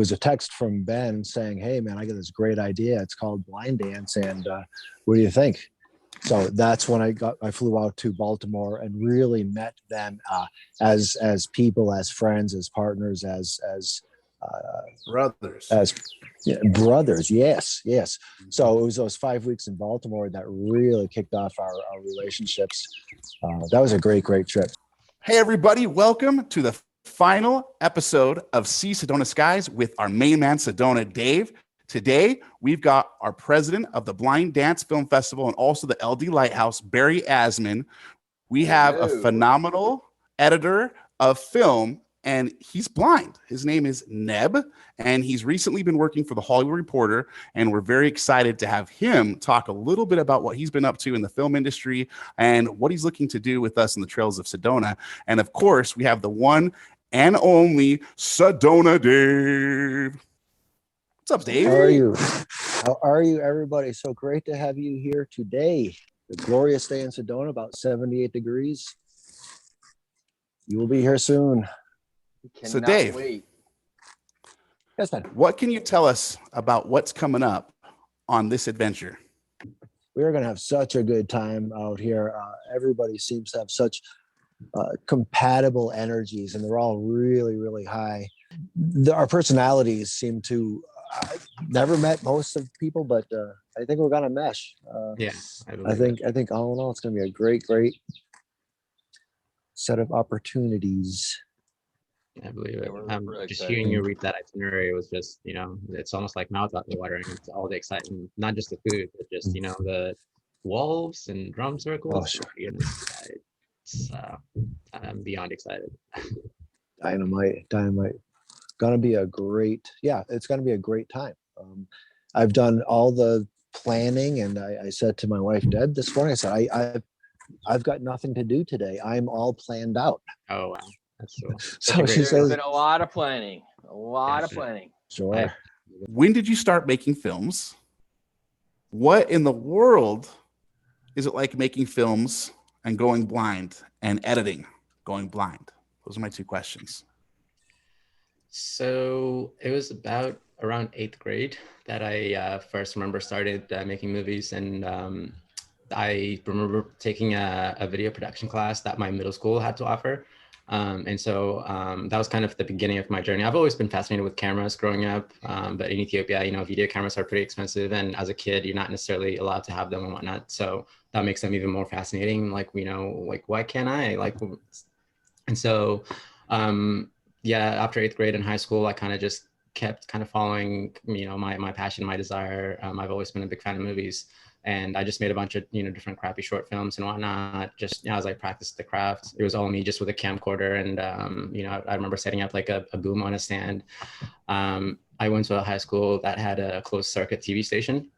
was a text from Ben saying, "Hey, man, I got this great idea. It's called Blind Dance, and what do you think?" So that's when I flew out to Baltimore and really met them as people, as friends, as partners, brothers. as yeah, brothers. Yes, yes. So it was those 5 weeks in Baltimore that really kicked off our relationships. That was a great trip. Hey, everybody. Welcome to the final episode of See Sedona Skies with our main man, Sedona Dave. Today, we've got our president of the Blind Dance Film Festival and also the LD Lighthouse, Bari Asman. We have a phenomenal editor of film, and he's blind. His name is Neb, and he's recently been working for the Hollywood Reporter, and we're very excited to have him talk a little bit about what he's been up to in the film industry and what he's looking to do with us in the trails of Sedona. And of course, we have the one and only Sedona Dave. What's up, Dave? How are you, everybody? So great to have you here today. The glorious day in Sedona, about 78 degrees. You will be here soon. So, Dave, wait. Yes, man. What can you tell us about what's coming up on this adventure? We're going to have such a good time out here. Everybody seems to have such compatible energies, and they're all really, really high. Our personalities seem to never met most of people, but I think we're going to mesh. I think all in all, it's going to be a great set of opportunities. I believe it. Just hearing you read that itinerary was just, it's almost like mouth out the water, and it's all the excitement, not just the food, but just, the wolves and drum circles. Oh, sure. I'm beyond excited. Dynamite. Gonna be it's gonna be a great time. I've done all the planning, and I said to my wife Deb this morning, I said, I've got nothing to do today. I'm all planned out. Oh wow, that's so she says, there's been a lot of planning. Sure. When did you start making films? What in the world is it like making films and going blind, and editing going blind? Those are my two questions. So it was about around 8th grade that I first remember started making movies, and I remember taking a video production class that my middle school had to offer. And so that was kind of the beginning of my journey. I've always been fascinated with cameras growing up, but in Ethiopia, video cameras are pretty expensive, and as a kid, you're not necessarily allowed to have them and whatnot. So that makes them even more fascinating. Like, why can't I? And so, after 8th grade in high school, I kind of just kept kind of following, my passion, my desire. I've always been a big fan of movies, and I just made a bunch of, different crappy short films and whatnot. Just, as I practiced the craft, it was all me just with a camcorder. And, I remember setting up like a boom on a stand. I went to a high school that had a closed circuit TV station.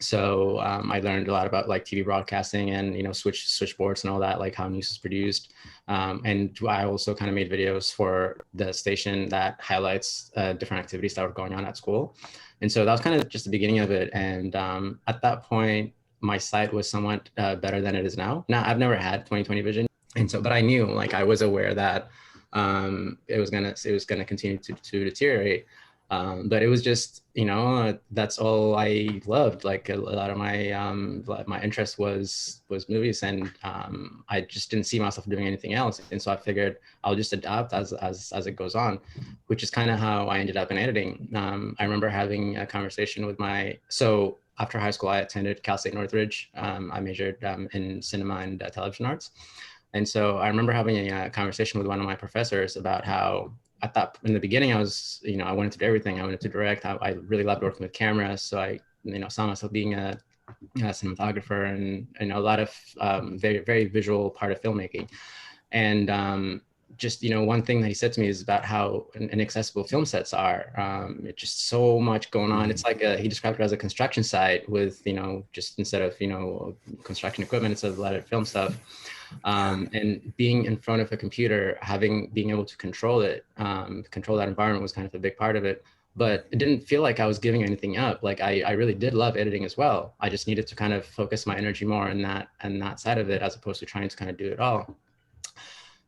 So I learned a lot about like TV broadcasting and, switchboards and all that, like how news is produced. And I also kind of made videos for the station that highlights different activities that were going on at school. And so that was kind of just the beginning of it. And at that point, my sight was somewhat better than it is now. Now, I've never had 20/20 vision. And so, but I knew, I was aware that it was gonna continue to deteriorate. But it was just, that's all I loved. Like a lot of my interest was movies, and I just didn't see myself doing anything else. And so I figured I'll just adapt as it goes on, which is kind of how I ended up in editing. I remember having a conversation with so after high school, I attended Cal State Northridge. I majored in cinema and television arts. And so I remember having a conversation with one of my professors about how I thought in the beginning, I was, I wanted to do everything. I wanted to direct. I really loved working with cameras. So I, saw myself being a cinematographer and a lot of very, very visual part of filmmaking. And just, one thing that he said to me is about how inaccessible film sets are. It's just so much going on. It's like he described it as a construction site with, just instead of, construction equipment, it's a lot of film stuff. And being in front of a computer, being able to control it, control that environment was kind of a big part of it. But it didn't feel like I was giving anything up. Like I really did love editing as well. I just needed to kind of focus my energy more in that side of it, as opposed to trying to kind of do it all.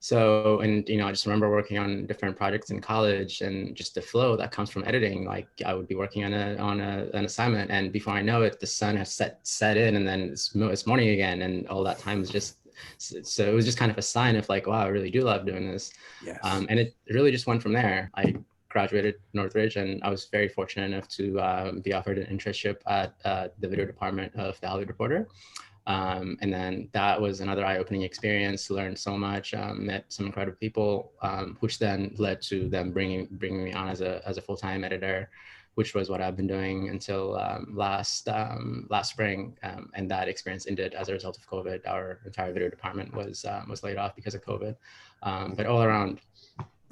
So, and I just remember working on different projects in college, and just the flow that comes from editing. Like I would be working on an assignment, and before I know it, the sun has set in, and then it's morning again, and all that time is just. So it was just kind of a sign of like, wow, I really do love doing this. Yes. And it really just went from there. I graduated Northridge, and I was very fortunate enough to be offered an internship at the video department of the Hollywood Reporter. And then that was another eye-opening experience. Learned so much, met some incredible people, which then led to them bringing me on as a full-time editor, which was what I've been doing until last spring. And that experience ended as a result of COVID. Our entire video department was laid off because of COVID. But all around,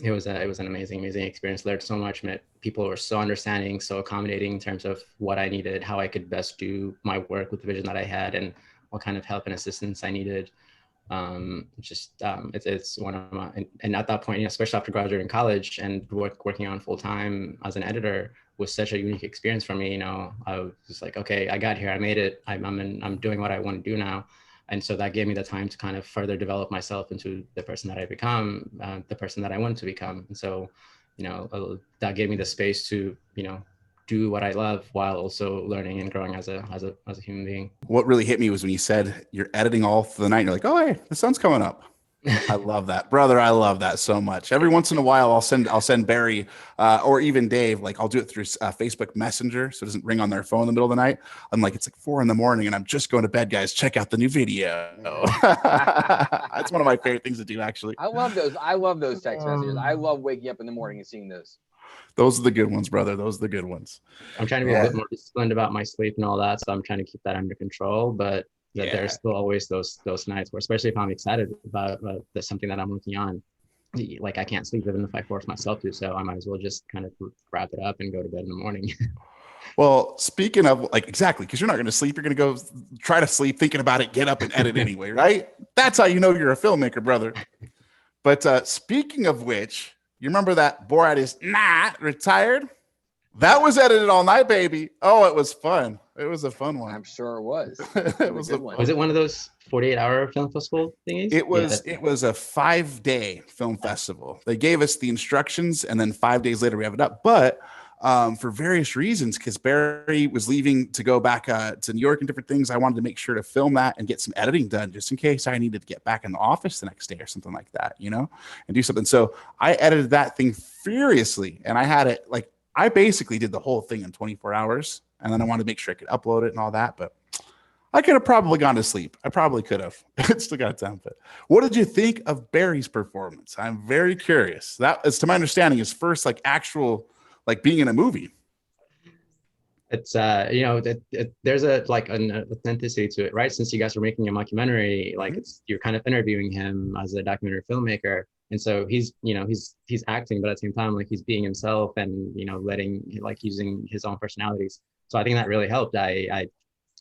it was an amazing experience. Learned so much. Met people who were so understanding, so accommodating in terms of what I needed, how I could best do my work with the vision that I had, and what kind of help and assistance I needed. It's one of my, and at that point, especially after graduating college and working on full time as an editor, was such a unique experience for me. I was just like, okay, I got here, I made it. I'm doing what I want to do now. And so that gave me the time to kind of further develop myself into the person that I become, the person that I want to become. And so, that gave me the space to, do what I love while also learning and growing as a human being. What really hit me was when you said you're editing all through the night. And you're like, oh, hey, the sun's coming up. I love that, brother. I love that so much. Every once in a while, I'll send Barry or even Dave. Like I'll do it through Facebook Messenger, so it doesn't ring on their phone in the middle of the night. I'm like, it's like 4 a.m, and I'm just going to bed, guys. Check out the new video. That's one of my favorite things to do, actually. I love those text messages. I love waking up in the morning and seeing those. Those are the good ones, brother. Those are the good ones. I'm trying to be a bit more disciplined about my sleep and all that, so I'm trying to keep that under control. But there's still always those nights where, especially if I'm excited about something that I'm working on, like I can't sleep even if I force myself to. So I might as well just kind of wrap it up and go to bed in the morning. Well, speaking of exactly, because you're not going to sleep, you're going to go try to sleep, thinking about it, get up and edit anyway, right? That's how you know you're a filmmaker, brother. But speaking of which, you remember that Borat is not retired? That was edited all night, baby. Oh, it was fun. It was a fun one. I'm sure it was. It was a good one. Was it one of those 48-hour film festival thingies? It was a 5-day film festival. They gave us the instructions, and then 5 days later we have it up. But for various reasons, because Barry was leaving to go back to New York and different things, I wanted to make sure to film that and get some editing done just in case I needed to get back in the office the next day or something like that, and do something. So I edited that thing furiously, and I had it I basically did the whole thing in 24 hours, and then I wanted to make sure I could upload it and all that, but I could have probably gone to sleep. I probably could have. It still got time. But what did you think of Barry's performance? I'm very curious. That is, to my understanding, his first actual being in a movie. It's there's an authenticity to it, right? Since you guys are making a mockumentary, you're kind of interviewing him as a documentary filmmaker, and so he's acting, but at the same time he's being himself and letting using his own personalities. So I think that really helped. I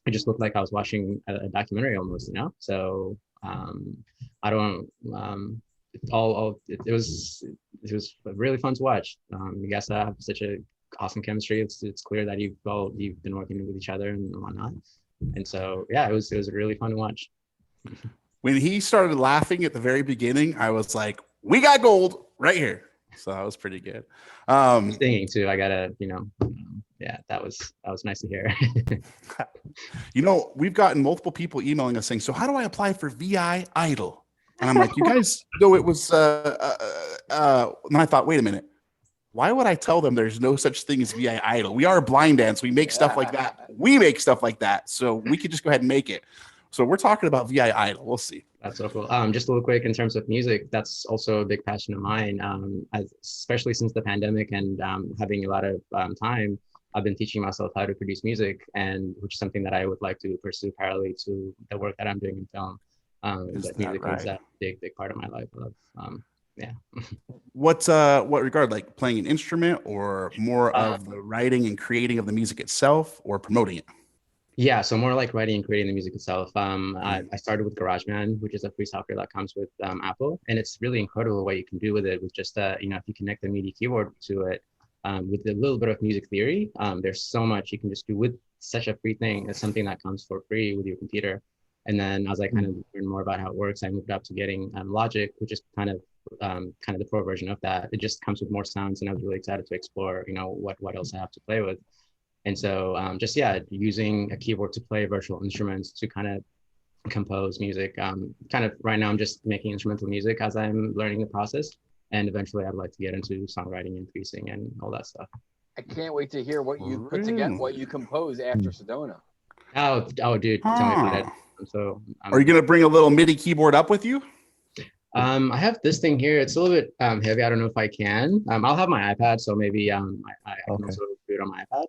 just looked like I was watching a documentary almost, So I don't it was really fun to watch. You guys have such a awesome chemistry. It's clear that you've been working with each other and whatnot. And so it was really fun to watch. When he started laughing at the very beginning, I was like, we got gold right here. So that was pretty good. Singing too, I gotta, that was nice to hear. We've gotten multiple people emailing us saying, so how do I apply for VI Idol? And I'm like, you guys know it was and I thought, wait a minute. Why would I tell them there's no such thing as VI Idol? We are blind dance. We make stuff like that. We make stuff like that. So we could just go ahead and make it. So we're talking about VI Idol. We'll see. That's so cool. Just a little quick in terms of music, that's also a big passion of mine. Especially since the pandemic and having a lot of time, I've been teaching myself how to produce music, and which is something that I would like to pursue parallel to the work that I'm doing in film. But music is a big part of my life. I love, what regard, playing an instrument, or more of the writing and creating of the music itself, or promoting it? Yeah, so more like writing and creating the music itself. I started with GarageBand, which is a free software that comes with Apple, and it's really incredible what you can do with it. With just if you connect the MIDI keyboard to it, with a little bit of music theory, there's so much you can just do with such a free thing. It's something that comes for free with your computer. And then as I kind of learned more about how it works, I moved up to getting Logic, which is kind of the pro version of that. It just comes with more sounds, and I was really excited to explore, what else I have to play with. And so using a keyboard to play virtual instruments to kind of compose music. Kind of right now, I'm just making instrumental music as I'm learning the process, and eventually, I'd like to get into songwriting and piecing and all that stuff. I can't wait to hear what you put together, what you compose after Sedona. Oh, dude, tell me about it. So, are you gonna bring a little MIDI keyboard up with you? I have this thing here. It's a little bit heavy. I don't know if I can. I'll have my iPad, so maybe I can also do it on my iPad.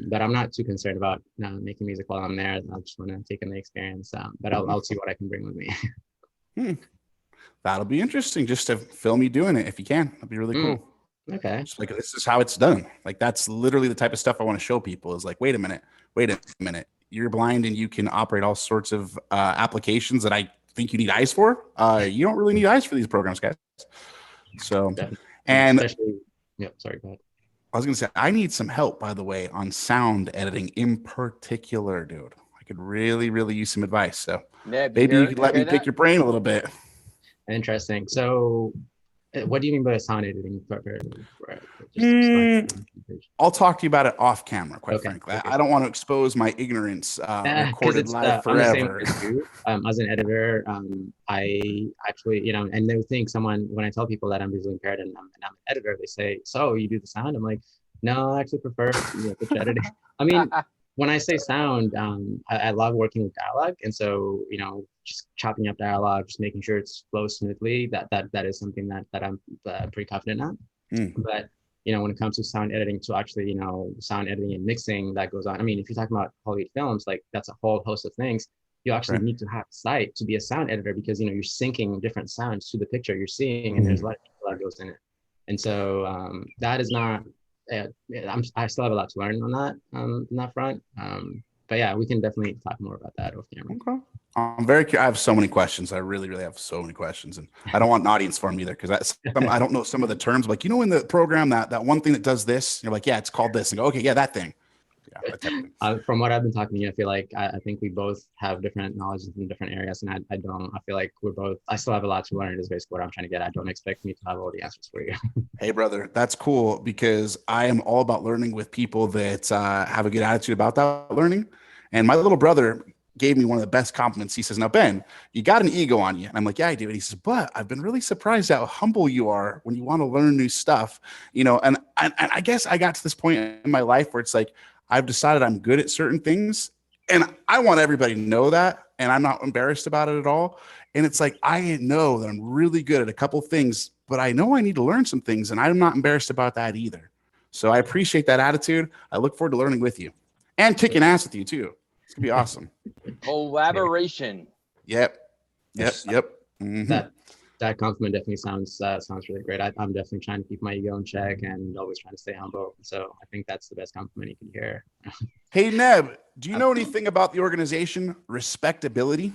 But I'm not too concerned about making music while I'm there. I just want to take in the experience. But I'll see what I can bring with me. That'll be interesting, just to film you doing it if you can. That'd be really cool. Okay. Just like, this is how it's done. Like, that's literally the type of stuff I want to show people, is like, wait a minute. You're blind and you can operate all sorts of applications that I think you need eyes for. You don't really need eyes for these programs, guys. So, and especially, sorry, go ahead. I was going to say, I need some help, by the way, on sound editing in particular, dude. I could really, really use some advice. So maybe you could let me pick your brain a little bit. Interesting. So what do you mean by sound editing? I'll talk to you about it off camera, quite frankly. Okay. I don't want to expose my ignorance recorded live forever. As an editor, I actually, and they think when I tell people that I'm visually impaired and I'm an editor, they say, so you do the sound? I'm like, no, I actually prefer picture editing. I mean, when I say sound, I love working with dialogue. And so, just chopping up dialogue, just making sure it flows smoothly, that is something that I'm pretty confident at. But, when it comes to sound editing, to actually, sound editing and mixing that goes on. I mean, if you're talking about Hollywood films, like that's a whole host of things. You actually need to have sight to be a sound editor, because, you're syncing different sounds to the picture you're seeing, and there's a lot that goes in it. And so that is not, I still have a lot to learn on that front. But yeah, we can definitely talk more about that off camera. Okay. I'm very curious. I have so many questions. I really, really have so many questions, and I don't want an audience for them either, because I don't know some of the terms. Like, in the program, that one thing that does this, you're like, yeah, it's called this, and go, okay, yeah, that thing. Yeah, from what I've been talking to you, I feel like I think we both have different knowledge in different areas, and I don't. I feel like I still have a lot to learn. Is basically what I'm trying to get at. Don't expect me to have all the answers for you. Hey, brother, that's cool, because I am all about learning with people that have a good attitude about that learning. And my little brother gave me one of the best compliments. He says, now, Ben, you got an ego on you. And I'm like, yeah, I do. And he says, but I've been really surprised how humble you are when you want to learn new stuff, and I guess I got to this point in my life where it's like, I've decided I'm good at certain things, and I want everybody to know that, and I'm not embarrassed about it at all. And it's like, I know that I'm really good at a couple things, but I know I need to learn some things, and I'm not embarrassed about that either. So I appreciate that attitude. I look forward to learning with you and kicking ass with you too. It's gonna be awesome. Collaboration. Yep. Mm-hmm. That compliment definitely sounds really great. I'm definitely trying to keep my ego in check and always trying to stay humble. So I think that's the best compliment you can hear. Hey, Neb, do you know anything about the organization Respectability?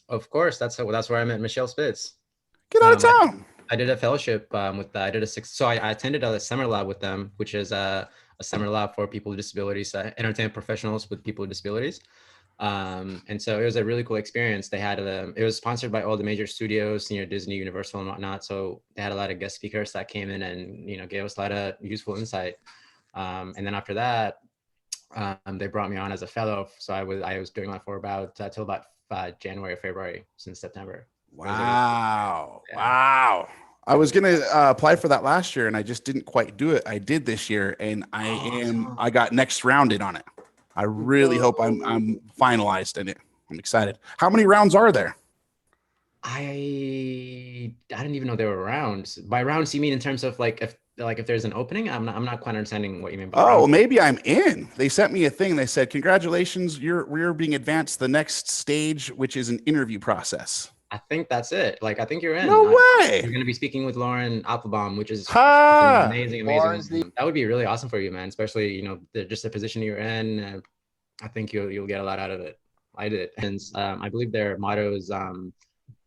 Of course, that's where I met Michelle Spitz. Get out of town. I did a fellowship with that. I attended a summer lab with them, which is a summer lab for people with disabilities, entertainment professionals with people with disabilities. And so it was a really cool experience. They had it was sponsored by all the major studios, Disney, Universal, and whatnot. So they had a lot of guest speakers that came in and gave us a lot of useful insight. And then after that, they brought me on as a fellow. So I was doing that for about till about January or February, since September. Wow. Wow. I was going to apply for that last year, and I just didn't quite do it. I did this year, and I got next rounded on it. I really hope I'm finalized in it. I'm excited. How many rounds are there? I didn't even know there were rounds. By rounds, you mean in terms of if there's an opening? I'm not quite understanding what you mean by rounds. Well, maybe I'm in. They sent me a thing. They said, congratulations, we're being advanced to the next stage, which is an interview process. I think that's it. I think you're in. No way. You're going to be speaking with Lauren Applebaum, which is amazing. That would be really awesome for you, man. Especially, just the position you're in. I think you'll get a lot out of it. I did. And I believe their motto is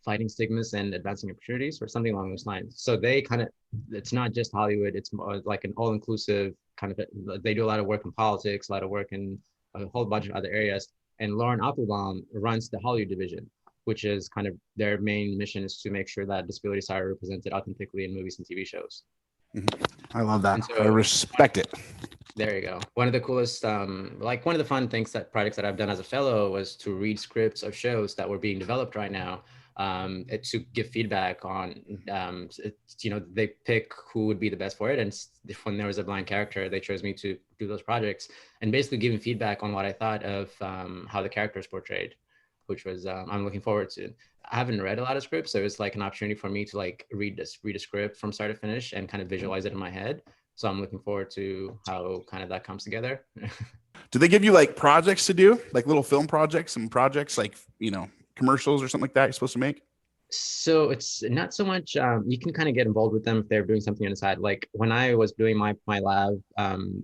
fighting stigmas and advancing opportunities, or something along those lines. So it's not just Hollywood. It's more like an all-inclusive kind of, they do a lot of work in politics, a lot of work in a whole bunch of other areas. and Lauren Applebaum runs the Hollywood division, which is kind of their main mission is to make sure that disabilities are represented authentically in movies and TV shows. I love that. And so, I respect it. There you go. One of the coolest, like one of the fun things that projects that I've done as a fellow was to read scripts of shows that were being developed right now, to give feedback on, they pick who would be the best for it. And when there was a blind character, they chose me to do those projects and basically giving feedback on what I thought of how the character is portrayed, which was, I'm looking forward to. I haven't read a lot of scripts, so it's like an opportunity for me to like read a script from start to finish and kind of visualize it in my head. So I'm looking forward to how kind of that comes together. Do they give you like projects to do, like little film projects, some projects like, commercials or something like that you're supposed to make? So it's not so much, you can kind of get involved with them if they're doing something on the side. Like when I was doing my lab,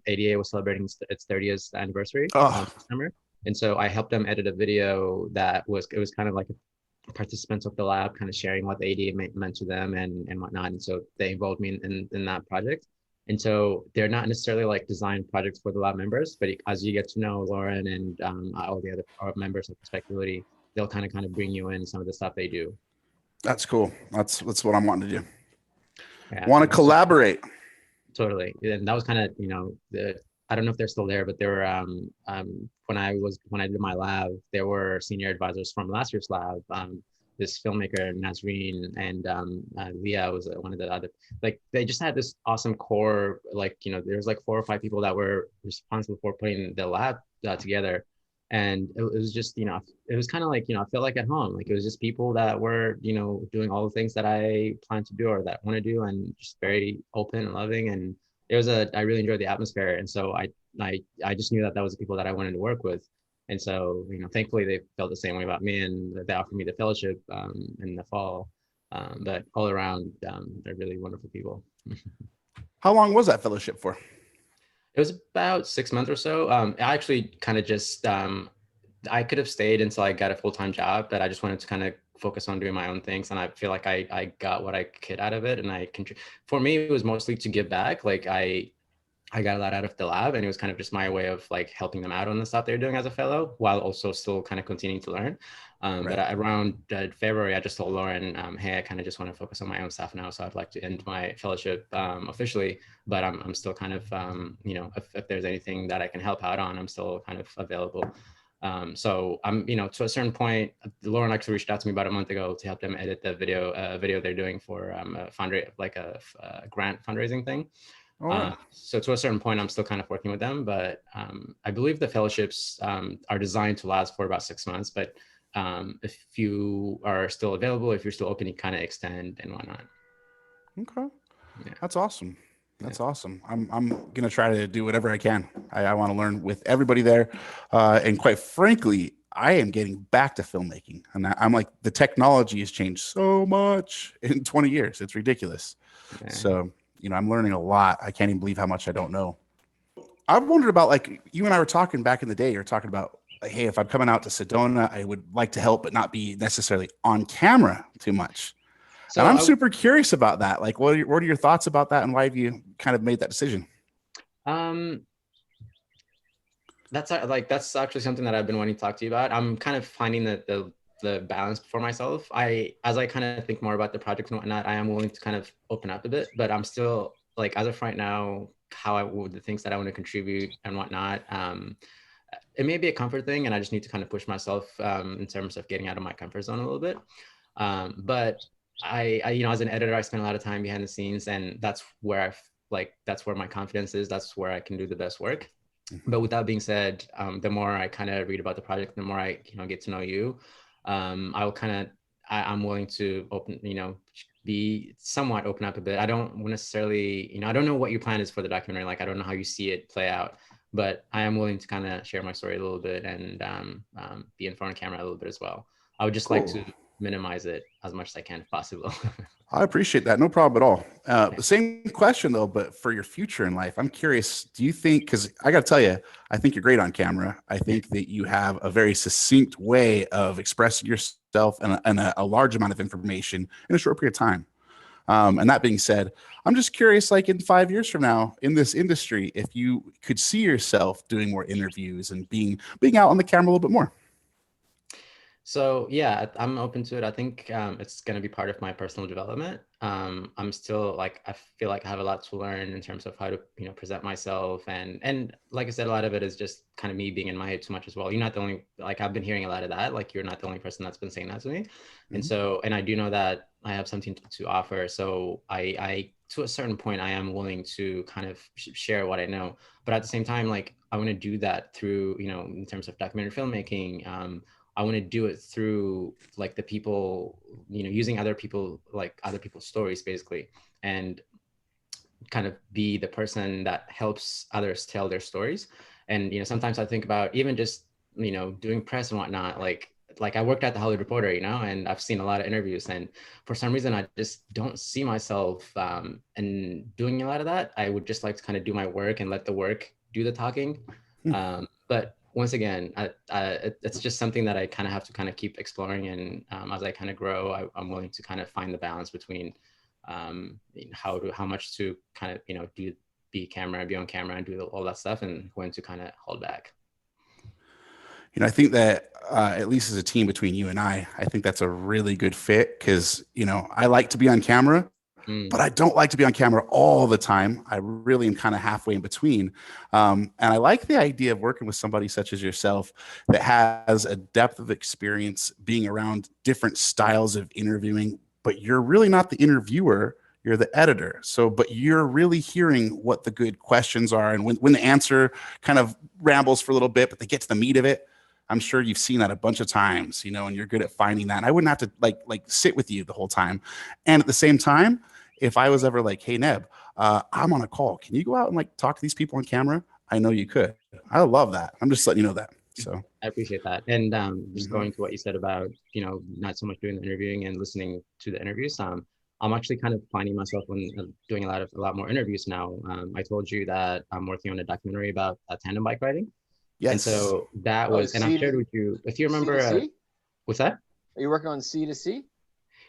ADA was celebrating its 30th anniversary this summer. And so I helped them edit a video it was kind of like participants of the lab kind of sharing what the ADA meant to them and whatnot. And so they involved me in that project. And so they're not necessarily like design projects for the lab members, but as you get to know Lauren and all the other members of Perspectivity, they'll kind of bring you in some of the stuff they do. That's cool. That's what I'm wanting to do. Yeah, Want to collaborate. Totally. And that was kind of, I don't know if they're still there, but they were, when I did my lab, there were senior advisors from last year's lab. This filmmaker Nazreen and Leah was one of the other, like they just had this awesome core, like, there's like 4 or 5 people that were responsible for putting the lab together. And it was just, it was kind of like, I felt like at home, like it was just people that were, doing all the things that I plan to do or that I want to do and just very open and loving. And I really enjoyed the atmosphere. And so I just knew that was the people that I wanted to work with. And so, thankfully they felt the same way about me and they offered me the fellowship in the fall. But all around, they're really wonderful people. How long was that fellowship for? It was about 6 months or so. I actually kind of just, I could have stayed until I got a full-time job, but I just wanted to kind of focus on doing my own things. And I feel like I got what I could out of it. And for me, it was mostly to give back. Like I got a lot out of the lab and it was kind of just my way of like helping them out on the stuff they're doing as a fellow while also still kind of continuing to learn. Right. But around February, I just told Lauren, hey, I kind of just want to focus on my own stuff now. So I'd like to end my fellowship officially, but I'm still kind of, if there's anything that I can help out on, I'm still kind of available. So I'm, to a certain point, Lauren actually reached out to me about a month ago to help them edit the video they're doing for a grant fundraising thing. So to a certain point, I'm still kind of working with them, but I believe the fellowships are designed to last for about 6 months. But if you are still available, if you're still open, you kind of extend and whatnot. Okay, yeah. That's awesome. That's awesome. I'm gonna try to do whatever I can. I want to learn with everybody there, and quite frankly, I am getting back to filmmaking, and I'm like, the technology has changed so much in 20 years. It's ridiculous. Okay. So. I'm learning a lot. I can't even believe how much I don't know. I've wondered about, like, you and I were talking back in the day, you're talking about, like, hey, if I'm coming out to Sedona, I would like to help, but not be necessarily on camera too much. So and I'm super curious about that. Like, what are your thoughts about that? And why have you kind of made that decision? That's actually something that I've been wanting to talk to you about. I'm kind of finding that the balance for myself. As I kind of think more about the project and whatnot, I am willing to kind of open up a bit, but I'm still like, as of right now, the things that I want to contribute and whatnot, it may be a comfort thing and I just need to kind of push myself in terms of getting out of my comfort zone a little bit. But I as an editor, I spend a lot of time behind the scenes and that's where that's where my confidence is. That's where I can do the best work. But with that being said, the more I kind of read about the project, the more I get to know you. I'm willing to be somewhat open up a bit. I don't necessarily, I don't know what your plan is for the documentary. Like, I don't know how you see it play out, but I am willing to kind of share my story a little bit and be in front of camera a little bit as well. I would just like to minimize it as much as I can if possible. I appreciate that. No problem at all. The same question though, but for your future in life, I'm curious, do you think, because I got to tell you, I think you're great on camera. I think that you have a very succinct way of expressing yourself and a large amount of information in a short period of time. And that being said, I'm just curious, like in 5 years from now in this industry, if you could see yourself doing more interviews and being out on the camera a little bit more. So yeah, I'm open to it. I think it's going to be part of my personal development. I'm still like, I feel like I have a lot to learn in terms of how to, present myself. And like I said, a lot of it is just kind of me being in my head too much as well. You're not the only, like I've been hearing a lot of that. Like you're not the only person that's been saying that to me. And Mhm. so, and I do know that I have something to offer. So I, to a certain point, I am willing to kind of share what I know. But at the same time, like I want to do that through, in terms of documentary filmmaking. I want to do it through like the people, using other people, like other people's stories basically, and kind of be the person that helps others tell their stories. And, sometimes I think about even just, doing press and whatnot, like I worked at the Hollywood Reporter, and I've seen a lot of interviews, and for some reason I just don't see myself and doing a lot of that. I would just like to kind of do my work and let the work do the talking. But once again, it's just something that I kind of have to kind of keep exploring. And as I kind of grow, I'm willing to kind of find the balance between how much to kind of, be on camera and do all that stuff, and when to kind of hold back. I think that at least as a team between you and I think that's a really good fit because, I like to be on camera, but I don't like to be on camera all the time. I really am kind of halfway in between. And I like the idea of working with somebody such as yourself that has a depth of experience being around different styles of interviewing, but you're really not the interviewer. You're the editor. So, but you're really hearing what the good questions are. And when the answer kind of rambles for a little bit, but they get to the meat of it, I'm sure you've seen that a bunch of times, and you're good at finding that. And I wouldn't have to like sit with you the whole time. And at the same time, if I was ever like, hey, Neb, I'm on a call. Can you go out and like talk to these people on camera? I know you could. I love that. I'm just letting you know that. So I appreciate that. And just Mhm. going to what you said about, not so much doing the interviewing and listening to the interviews. I'm actually kind of finding myself when doing a lot more interviews now. I told you that I'm working on a documentary about tandem bike riding. And Yes. so that Oh, was, and I've C shared to with you, if you C remember, to C? what's that? Are you working on C to C?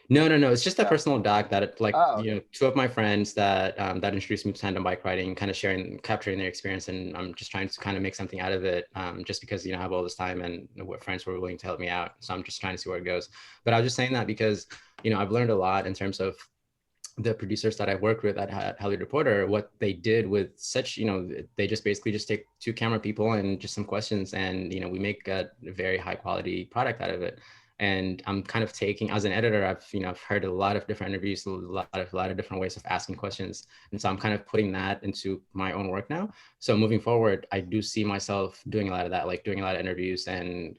No. It's just a Oh, personal doc that oh, okay. two of my friends that that introduced me to tandem bike riding, kind of capturing their experience, and I'm just trying to kind of make something out of it, just because I have all this time and what friends were willing to help me out. So I'm just trying to see where it goes. But I was just saying that because I've learned a lot in terms of the producers that I worked with at Hollywood Reporter, what they did with such, they just basically just take two camera people and just some questions, and we make a very high quality product out of it. And I'm kind of taking, as an editor, I've heard a lot of different interviews, a lot of different ways of asking questions, and so I'm kind of putting that into my own work now. So moving forward, I do see myself doing a lot of that, like doing a lot of interviews and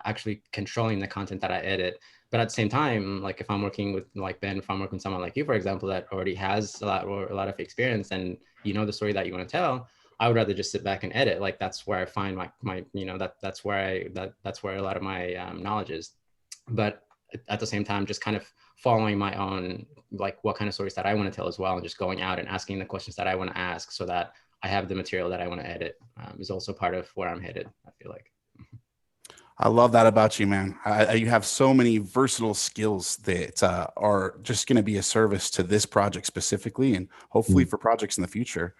actually controlling the content that I edit. But at the same time, like if I'm working with like Ben, if I'm working with someone like you, for example, that already has a lot of experience and the story that you want to tell, I would rather just sit back and edit. Like that's where I find my that's where that's where a lot of my knowledge is. But at the same time, just kind of following my own, like what kind of stories that I want to tell as well, and just going out and asking the questions that I want to ask so that I have the material that I want to edit, is also part of where I'm headed, I feel like. I love that about you, man. You have so many versatile skills that are just going to be a service to this project specifically, and hopefully for projects in the future.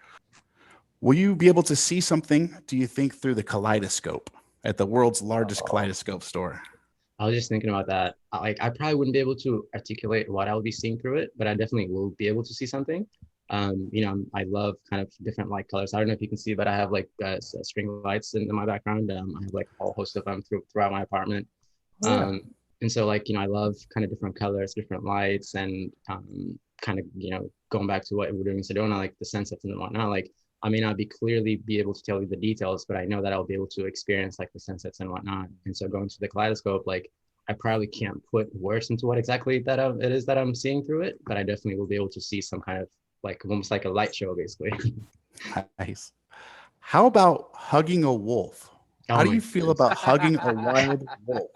Will you be able to see something, do you think, through the kaleidoscope at the world's largest kaleidoscope store? I was just thinking about that. Like, I probably wouldn't be able to articulate what I'll be seeing through it, but I definitely will be able to see something. I love kind of different light colors. I don't know if you can see, but I have like string lights in my background. I have like a whole host of them throughout my apartment. Oh, yeah. And so like, I love kind of different colors, different lights, and kind of, going back to what we're doing in Sedona, like the sunsets and whatnot, like I may not be able to tell you the details, but I know that I'll be able to experience like the sunsets and whatnot. And so going to the kaleidoscope, like I probably can't put words into what exactly it is that I'm seeing through it, but I definitely will be able to see some kind of like almost like a light show, basically. Nice. How about hugging a wolf? How Oh do my you feel about hugging a wild wolf?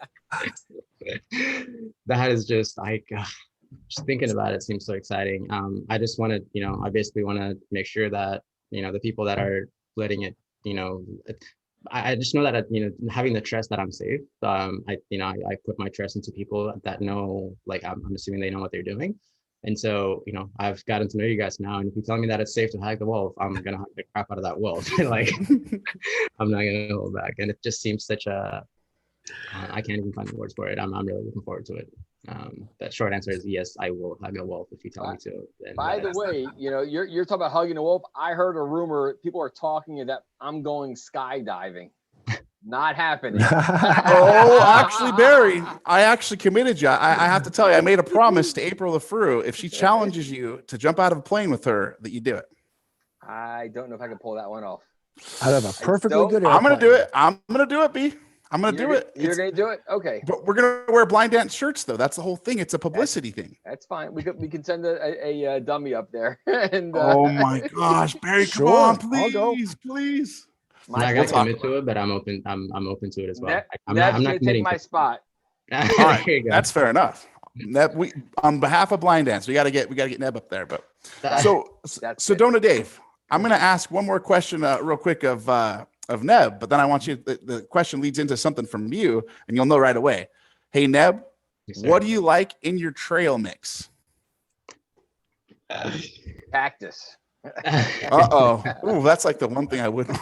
that is just like just thinking about it seems so exciting. I just want to, I basically want to make sure that the people that are letting it, you know, I just know that having the trust that I'm safe. I put my trust into people that know, like I'm assuming they know what they're doing. And so, I've gotten to know you guys now, and if you tell me that it's safe to hug the wolf, I'm gonna hug the crap out of that wolf. Like, I'm not gonna hold back. And it just seems such a I can't even find the words for it. I'm really looking forward to it. The short answer is yes, I will hug a wolf if you tell me to. By the way, you're talking about hugging a wolf. I heard a rumor. People are talking that I'm going skydiving. Not happening. Oh, actually, Barry, I actually committed you. I have to tell you, I made a promise to April LaFrew. If she challenges you to jump out of a plane with her, that you do it. I don't know if I can pull that one off. Out of a perfectly good I'm airplane. going to do it. I'm going to do it, B. I'm going to do it. You're going to do it? Okay. But we're going to wear blind dance shirts, though. That's the whole thing. It's a publicity thing. That's fine. We can send a dummy up there. And oh, my gosh. Barry, come on, please. I'm not going to commit to it, but I'm open. I'm open to it as well. I'm not committing take my spot. All right, that's fair enough. We on behalf of Blind Dance, we got to get Neb up there. But so Sedona Dave, I'm going to ask one more question real quick of Neb, but then I want you. The question leads into something from you, and you'll know right away. Hey Neb, what do you like in your trail mix? Cactus. Ooh, that's like the one thing I wouldn't.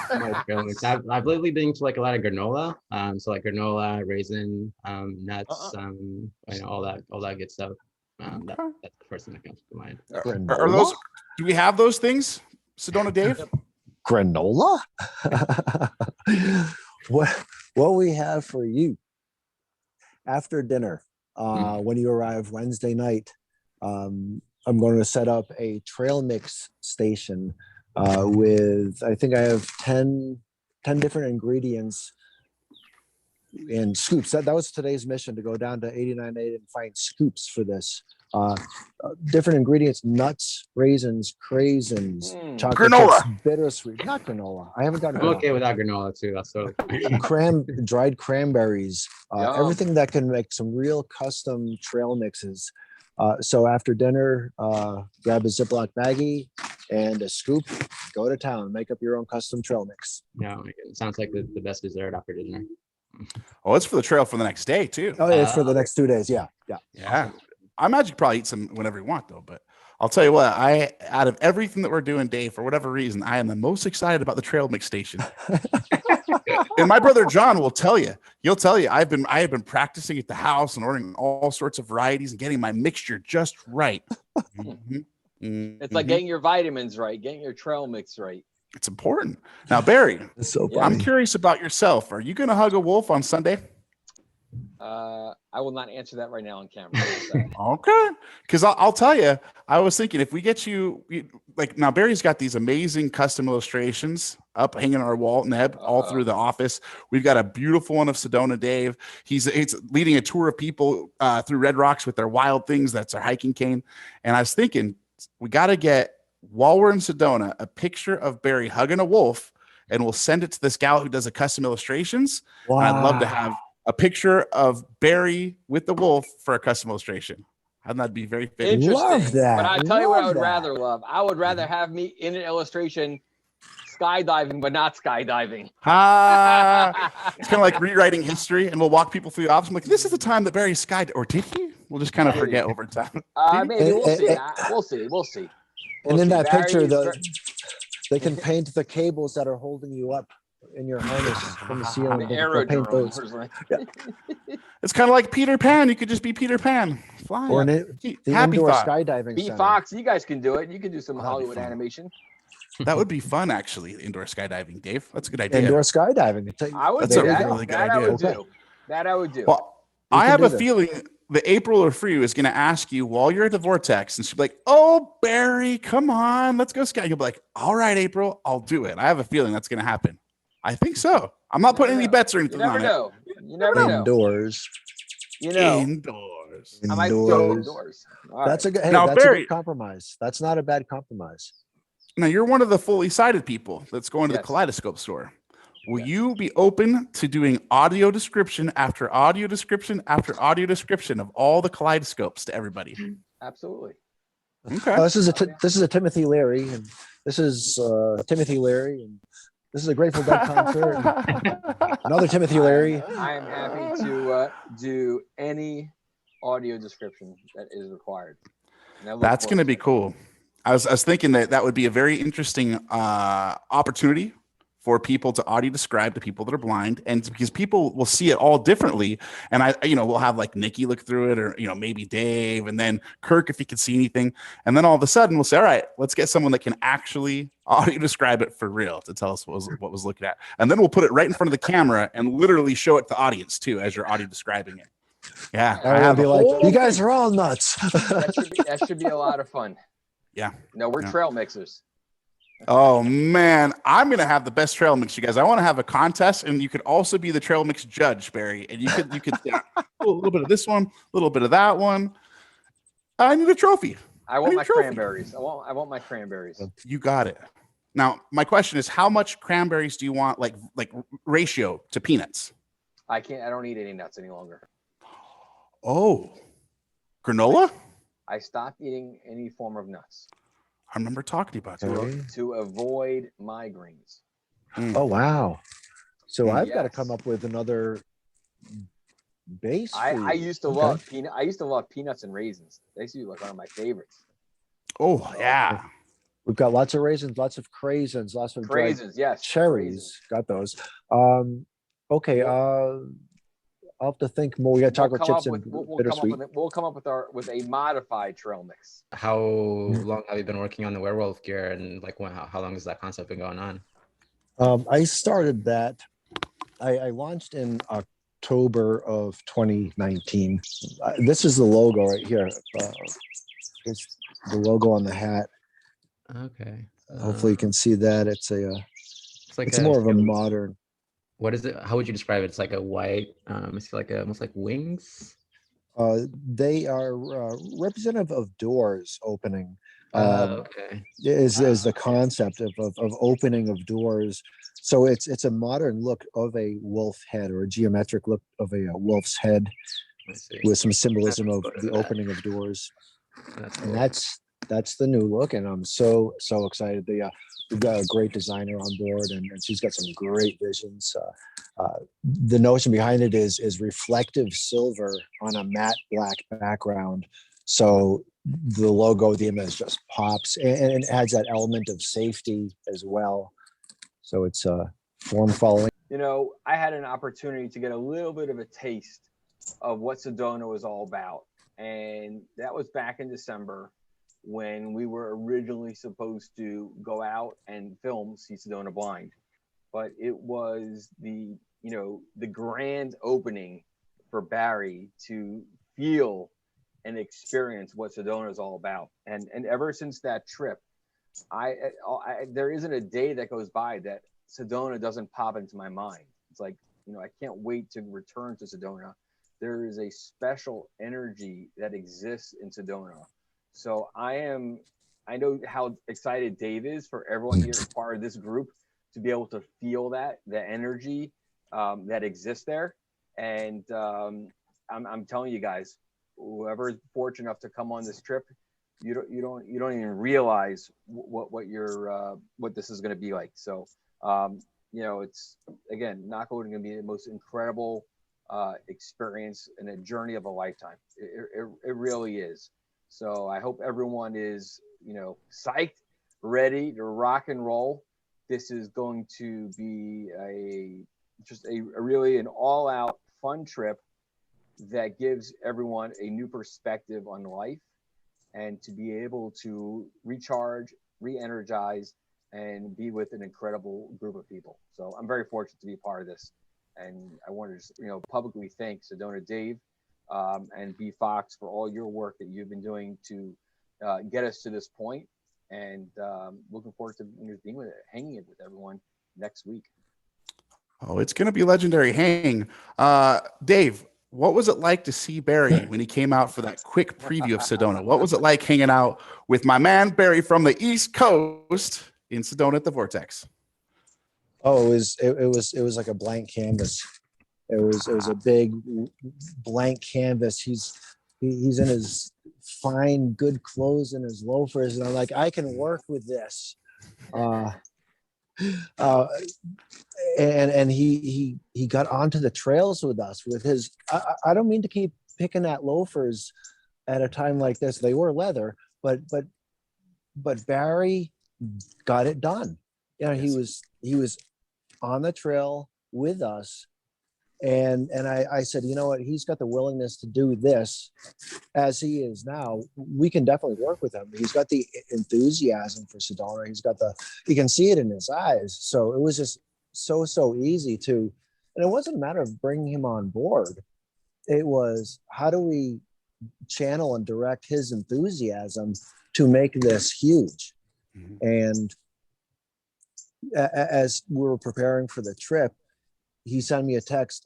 I've lately been to like a lot of granola. So like granola, raisin, nuts, all that good stuff. That's the first thing that comes to mind. Are those? Do we have those things, Sedona Dave? Granola? what we have for you after dinner when you arrive Wednesday night. I'm going to set up a trail mix station with, I think I have 10 different ingredients and scoops. That was today's mission, to go down to 89.8 and find scoops for this. Different ingredients: nuts, raisins, craisins, chocolate granola, chips, bittersweet. Not granola. I haven't gotten. I'm okay without granola too. That's totally dried cranberries. Everything that can make some real custom trail mixes. So after dinner, grab a Ziploc baggie and a scoop. Go to town. Make up your own custom trail mix. Yeah, it sounds like the best dessert after dinner. Oh, it's for the trail for the next day too. Oh, yeah, it's for the next 2 days. Yeah. I imagine you probably eat some whenever you want, though. But I'll tell you what, out of everything that we're doing, Dave, for whatever reason, I am the most excited about the trail mix station. And my brother John will tell you. He'll tell you I have been practicing at the house and ordering all sorts of varieties and getting my mixture just right. It's like getting your vitamins right, getting your trail mix right. It's important. Now, Barry, so I'm curious about yourself. Are you going to hug a wolf on Sunday? I will not answer that right now on camera. Okay. Because I'll tell you, I was thinking if we get you, like now Barry's got these amazing custom illustrations up hanging on our wall, Neb, all through the office. We've got a beautiful one of Sedona Dave. He's leading a tour of people through Red Rocks with their wild things. That's our hiking cane. And I was thinking we got to get, while we're in Sedona, a picture of Barry hugging a wolf, and we'll send it to this gal who does the custom illustrations. Wow. And I'd love to have a picture of Barry with the wolf for a custom illustration. I think that'd be very fitting. Love that. But I'll tell you what I would rather love. I would rather have me in an illustration skydiving, but not skydiving. It's kind of like rewriting history, and we'll walk people through the office. I'm like, this is the time that Barry skydived, or did he? We'll just kind of forget over time. Maybe we'll see. We'll see. And in that picture, they can paint the cables that are holding you up in your harness from the ceiling. The paint those. It's kind of like Peter Pan. You could just be Peter Pan. Fly. Or the indoor skydiving Be center. Fox, you guys can do it. You can do some Hollywood animation. That would be fun, actually. Indoor skydiving, Dave. That's a good idea. Indoor skydiving. I would That's do a that. really good That idea. I would do. Well, I have a feeling that April or Free is going to ask you while you're at the Vortex, and she'll be like, "Oh, Barry, come on, let's go sky." You'll be like, "All right, April, I'll do it." I have a feeling that's going to happen. I think so. I'm not putting any bets or anything on it. You never know. Indoors. Indoors. I might go indoors. That's a good. Hey, Now, that's Barry, a good compromise. That's not a bad compromise. Now you're one of the fully sighted people that's going to the Kaleidoscope store. Will you be open to doing audio description after audio description after audio description of all the kaleidoscopes to everybody? Absolutely. Okay. This is a Timothy Leary, and this is Timothy Leary, and this is a Grateful Dead concert. And another Timothy Leary. I am happy to do any audio description that is required. That's going to be cool. I was thinking that would be a very interesting opportunity for people to audio describe to people that are blind, and because people will see it all differently. And we'll have like Nikki look through it, or, maybe Dave, and then Kirk if he can see anything. And then all of a sudden we'll say, all right, let's get someone that can actually audio describe it for real to tell us what was looking at. And then we'll put it right in front of the camera and literally show it to the audience too, as you're audio describing it. Yeah. I have be like, you guys are all nuts. That should be a lot of fun. Yeah. No, we're trail mixers. Oh man, I'm gonna have the best trail mix, you guys. I want to have a contest, and you could also be the trail mix judge, Barry. And you could a little bit of this one, a little bit of that one. I need a trophy. I want my cranberries. I want my cranberries. You got it. Now, my question is, how much cranberries do you want, like ratio to peanuts? I don't eat any nuts any longer. Oh, granola? I stopped eating any form of nuts. I remember talking about that. To avoid migraines. Oh, wow. So I've got to come up with another base. I used to love peanut. I used to love peanuts and raisins. They used to be like one of my favorites. Oh, yeah. We've got lots of raisins, lots of craisins, lots of yes, cherries. Got those. Okay. I'll have to think more. We got chocolate chips and bittersweet. We'll come up with a modified trail mix. How long have you been working on the werewolf gear, and like how long has that concept been going on? I started that. I launched in October of 2019. This is the logo right here. It's the logo on the hat. Okay. Hopefully you can see that. It's more of a modern. What is it? How would you describe it? It's like a white, it's like almost like wings. They are representative of doors opening. Okay. Is the concept of opening of doors. So it's a modern look of a wolf head, or a geometric look of a wolf's head, with some symbolism of the opening of doors. That's cool. And that's the new look, and I'm so excited. We've got a great designer on board, and she's got some great visions. The notion behind it is reflective silver on a matte black background, so the logo, the image just pops, and it adds that element of safety as well. So it's form following. I had an opportunity to get a little bit of a taste of what Sedona was all about, and that was back in December, when we were originally supposed to go out and film See Sedona Blind. But it was the grand opening for Bari to feel and experience what Sedona is all about. And ever since that trip, there isn't a day that goes by that Sedona doesn't pop into my mind. It's like, I can't wait to return to Sedona. There is a special energy that exists in Sedona. So I know how excited Dave is for everyone here as part of this group to be able to feel the energy that exists there. And I'm telling you guys, whoever is fortunate enough to come on this trip, you don't even realize what this is going to be like. So it's, again, not going to be the most incredible experience and a journey of a lifetime. It really is. So I hope everyone is, psyched, ready to rock and roll. This is going to be a really an all-out fun trip that gives everyone a new perspective on life, and to be able to recharge, re-energize, and be with an incredible group of people. So I'm very fortunate to be a part of this. And I want to just, publicly thank Sedona Dave and B Fox for all your work that you've been doing to get us to this point. And looking forward to hanging it with everyone next week. Oh, it's going to be legendary hang. Dave, what was it like to see Barry when he came out for that quick preview of Sedona? What was it like hanging out with my man Barry from the East Coast in Sedona at the Vortex? Oh, it was like a blank canvas. It was a big blank canvas. He's in his fine, good clothes and his loafers, and I'm like, I can work with this. And he got onto the trails with us with his. I don't mean to keep picking at loafers at a time like this. They were leather, but Barry got it done. Yes. He was on the trail with us. And I said, you know what, he's got the willingness to do this as he is now. We can definitely work with him. He's got the enthusiasm for Sedona. You can see it in his eyes. So it was just so easy to, and it wasn't a matter of bringing him on board. It was, how do we channel and direct his enthusiasm to make this huge? Mm-hmm. And as we were preparing for the trip, he sent me a text,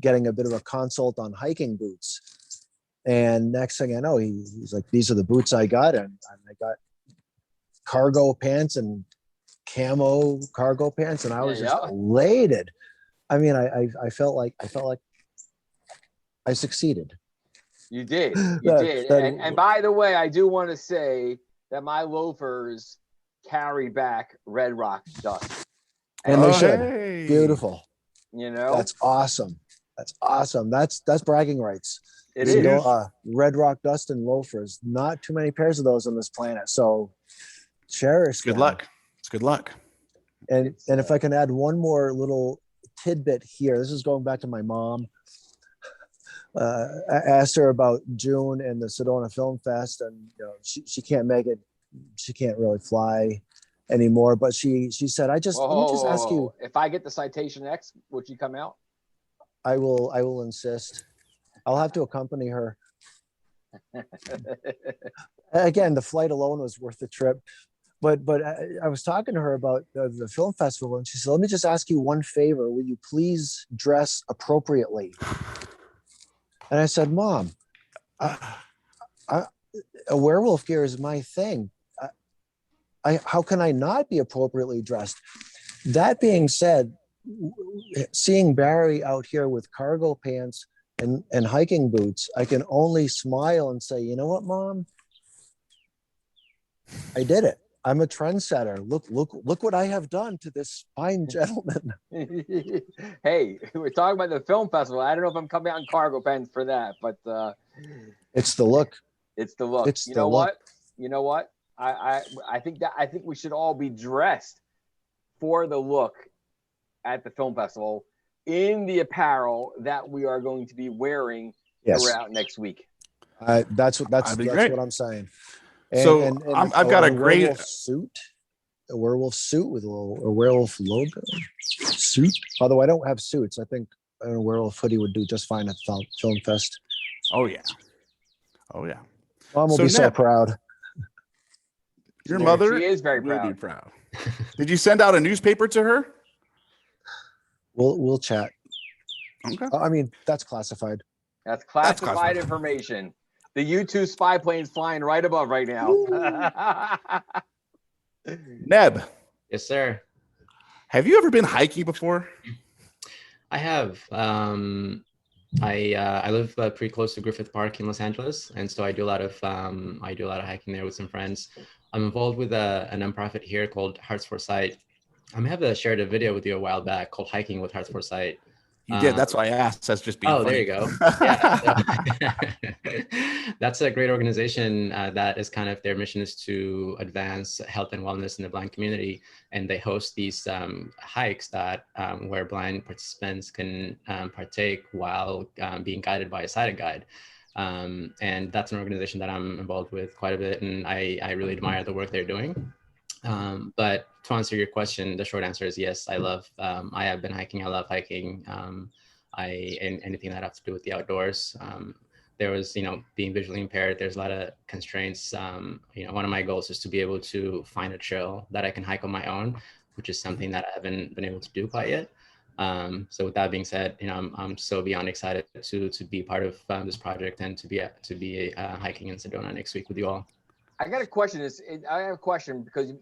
getting a bit of a consult on hiking boots. And next thing I know, he's like, these are the boots I got. And I got cargo pants and camo cargo pants. And I was just elated. I mean, I felt like I succeeded. You did. You did. And by the way, I do want to say that my loafers carry back Red Rock dust. And they should. Beautiful. You know, that's awesome. That's awesome. That's bragging rights. It is. Red Rock dust and loafers. Not too many pairs of those on this planet. So cherish. Good luck. It's good luck. And if I can add one more little tidbit here, this is going back to my mom. I asked her about June and the Sedona Film Fest, and she can't make it. She can't really fly anymore, but she said, let me just ask you, if I get the Citation X, would you come out? I will insist. I'll have to accompany her. Again, the flight alone was worth the trip, but I was talking to her about the film festival, and she said, let me just ask you one favor. Will you please dress appropriately? And I said, Mom, a werewolf gear is my thing. How can I not be appropriately dressed? That being said, seeing Bari out here with cargo pants and hiking boots, I can only smile and say, you know what, Mom? I did it. I'm a trendsetter. Look what I have done to this fine gentleman. Hey, we're talking about the film festival. I don't know if I'm coming out in cargo pants for that, but it's the look. It's the look. You know what? I think we should all be dressed for the look at the film festival in the apparel that we are going to be wearing throughout next week. That's what I'm saying. And I've got a great a werewolf suit with a werewolf logo suit. Although I don't have suits, I think a werewolf hoodie would do just fine at Film Fest. Oh yeah. Mom will be so proud. Your mother she is very will be proud. Did you send out a newspaper to her? We'll chat. Okay. I mean, that's classified. That's classified information. The U-2 spy plane's flying right above right now. Neb. Yes, sir. Have you ever been hiking before? I have. I live pretty close to Griffith Park in Los Angeles, and so I do a lot of hiking there with some friends. I'm involved with a nonprofit here called Hearts for Sight. I have shared a video with you a while back called Hiking with Hearts for Sight. You did. That's why I asked. That's just being funny. There you go. Yeah. That's a great organization that is kind of their mission is to advance health and wellness in the blind community. And they host these hikes that where blind participants can partake while being guided by a sighted guide. And that's an organization that I'm involved with quite a bit. And I really admire the work they're doing. But to answer your question, the short answer is yes. I have been hiking. I love hiking. And anything that has to do with the outdoors. There was, being visually impaired, there's a lot of constraints. One of my goals is to be able to find a trail that I can hike on my own, which is something that I haven't been able to do quite yet. So with that being said, I'm so beyond excited to be part of this project and to be hiking in Sedona next week with you all. I got a question. I have a question because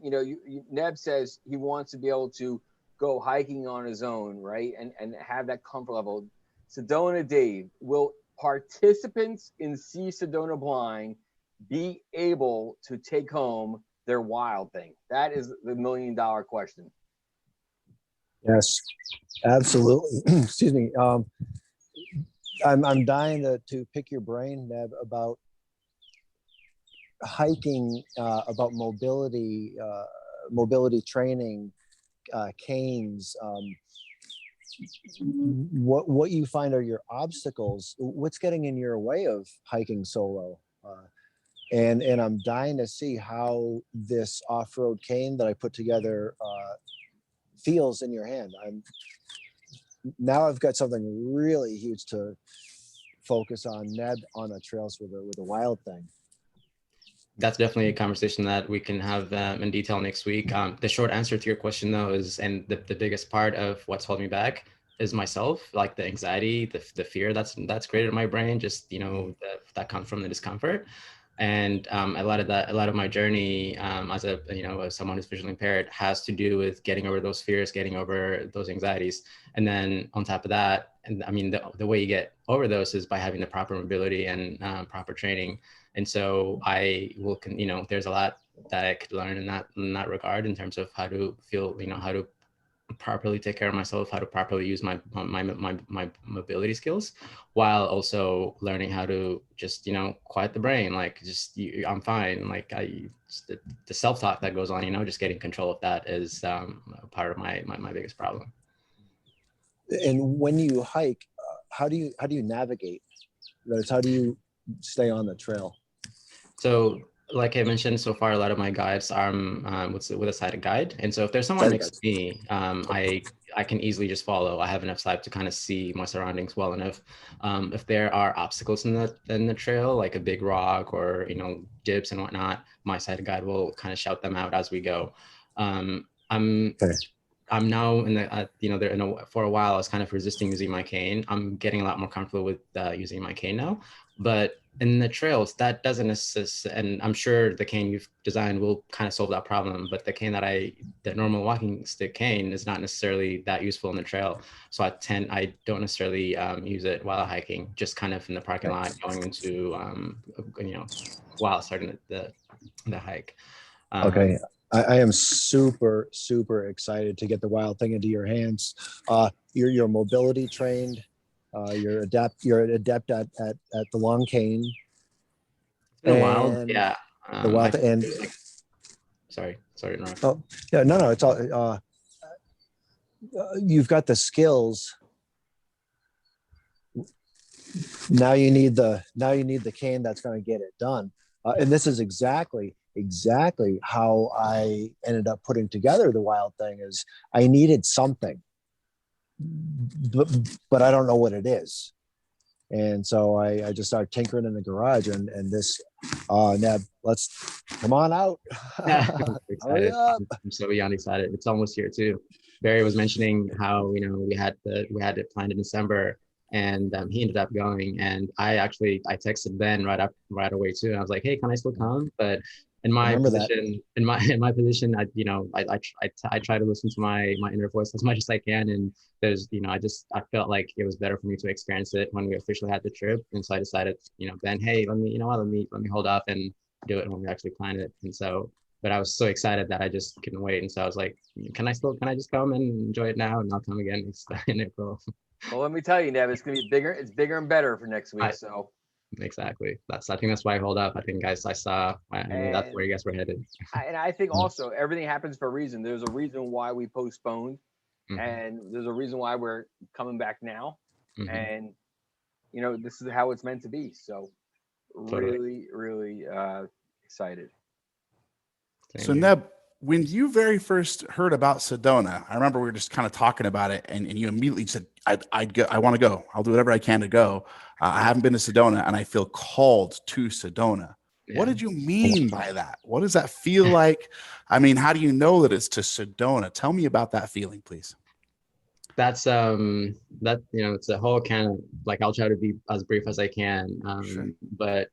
Neb says he wants to be able to go hiking on his own, right, and have that comfort level. Sedona Dave, will participants in See Sedona Blind be able to take home their wild thing? That is the $1 million question. Yes, absolutely. Excuse me. I'm dying to pick your brain, Neb, about hiking, about mobility training, canes, what you find are your obstacles, what's getting in your way of hiking solo. And I'm dying to see how this off-road cane that I put together feels in your hand. Now I've got something really huge to focus on, Ned, on the trails with a wild thing. That's definitely a conversation that we can have in detail next week. The short answer to your question, though, is, and the biggest part of what's holding me back is myself, like the anxiety, the fear that's created in my brain, just, that comes from the discomfort. And a lot of my journey as as someone who's visually impaired has to do with getting over those fears, getting over those anxieties. And then on top of that, and I mean, the way you get over those is by having the proper mobility and proper training. And so there's a lot that I could learn in that regard, in terms of how to feel, how to properly take care of myself, how to properly use my mobility skills, while also learning how to just quiet the brain, like I'm fine, like the self-talk that goes on, just getting control of that is part of my biggest problem. And when you hike, how do you navigate? How do you stay on the trail? So, like I mentioned, so far a lot of my guides are with a sighted guide, and so if there's someone next to me, I can easily just follow. I have enough sight to kind of see my surroundings well enough. If there are obstacles in the trail, like a big rock or dips and whatnot, my sighted guide will kind of shout them out as we go. I'm now in the for a while I was kind of resisting using my cane. I'm getting a lot more comfortable with using my cane now, but in the trails that doesn't assist, and I'm sure the cane you've designed will kind of solve that problem, but the normal walking stick cane is not necessarily that useful in the trail. So I don't necessarily use it while hiking, just kind of in the parking lot going into while starting the hike. Okay. I am super, super excited to get the wild thing into your hands. You're mobility trained. You're an adept at the long cane. It's been a while, yeah. The wild and sorry to interrupt. Oh yeah, no, it's all. You've got the skills. Now you need the cane that's going to get it done. And this is exactly how I ended up putting together the wild thing. Is I needed something, but I don't know what it is. And so I just started tinkering in the garage, and this, Neb, let's come on out. Hurry up. I'm so beyond excited. It's almost here too. Barry was mentioning how we had it planned in December, and he ended up going. And I texted Ben right away too. And I was like, hey, can I still come? But in my position, I try to listen to my inner voice as much as I can. And there's, I felt like it was better for me to experience it when we officially had the trip. And so I decided, Ben, hey, let me hold up and do it when we actually plan it. And so, but I was so excited that I just couldn't wait. And so I was like, can I just come and enjoy it now? And I'll come again in April. Well, let me tell you, Neb, it's going to be bigger. It's bigger and better for next week. So exactly. I think that's why I hold up. I think, guys, that's where you guys were headed. And I think also everything happens for a reason. There's a reason why we postponed, mm-hmm. and there's a reason why we're coming back now. Mm-hmm. And this is how it's meant to be. So totally. really excited. So Neb, when you very first heard about Sedona, I remember we were just kind of talking about it, and you immediately said, I'd go, I want to go. I'll do whatever I can to go. I haven't been to Sedona, and I feel called to Sedona. Yeah. What did you mean by that? What does that feel like? I mean, how do you know that it's to Sedona? Tell me about that feeling, please. That's it's a whole kind of, like, I'll try to be as brief as I can. Sure. But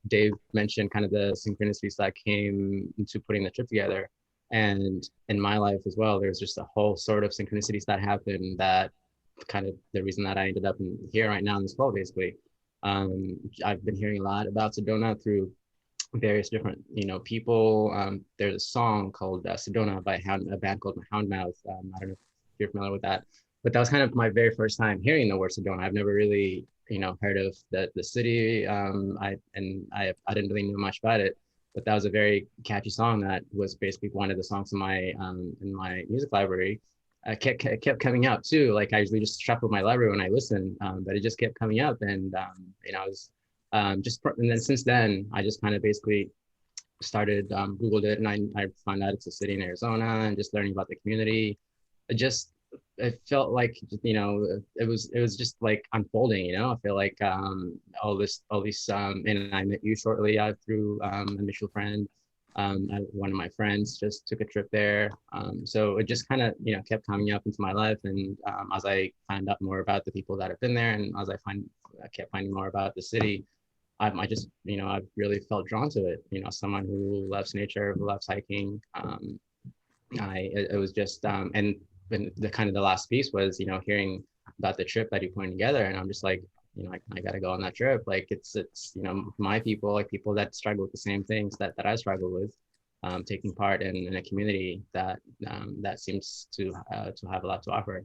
Dave mentioned kind of the synchronicities that came into putting the trip together. And in my life as well, there's just a whole sort of synchronicities that happen, that kind of the reason that I ended up here right now in this fall, basically. I've been hearing a lot about Sedona through various different, people. There's a song called Sedona by a band called Houndmouth. I don't know if you're familiar with that, but that was kind of my very first time hearing the word Sedona. I've never really, heard of the city. I didn't really know much about it. but that was a very catchy song that was basically one of the songs in my music library. Kept coming up too. Like I usually just shuffle my library when I listen, but it just kept coming up, and I was and then since then I just kind of basically started Googled it, and I found out it's a city in Arizona, and just learning about the community. It felt like it was just like unfolding. I feel like all these and I met you shortly through a mutual friend. One of my friends just took a trip there, so it just kind of kept coming up into my life, and as I found out more about the people that have been there, and as I kept finding more about the city, I just I've really felt drawn to it. Someone who loves nature, who loves hiking. It was just and the kind of the last piece was hearing about the trip that you're putting together, and I'm just like I got to go on that trip. Like it's my people, like people that struggle with the same things that I struggle with, taking part in a community that seems to have a lot to offer.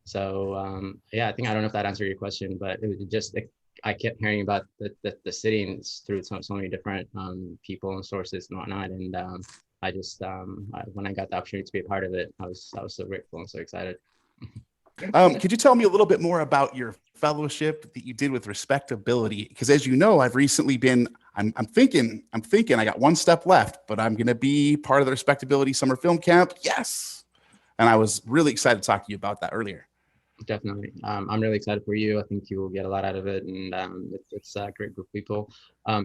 So yeah, I don't know if that answered your question, but it was just I kept hearing about the city and through so many different people and sources and whatnot, and when I got the opportunity to be a part of it, I was so grateful and so excited. Could you tell me a little bit more about your fellowship that you did with Respectability? Because as you know, I've recently been, I'm thinking I got one step left, but I'm going to be part of the Respectability Summer Film Camp. Yes. And I was really excited to talk to you about that earlier. Definitely. I'm really excited for you. I think you will get a lot out of it, and it's a great group of people.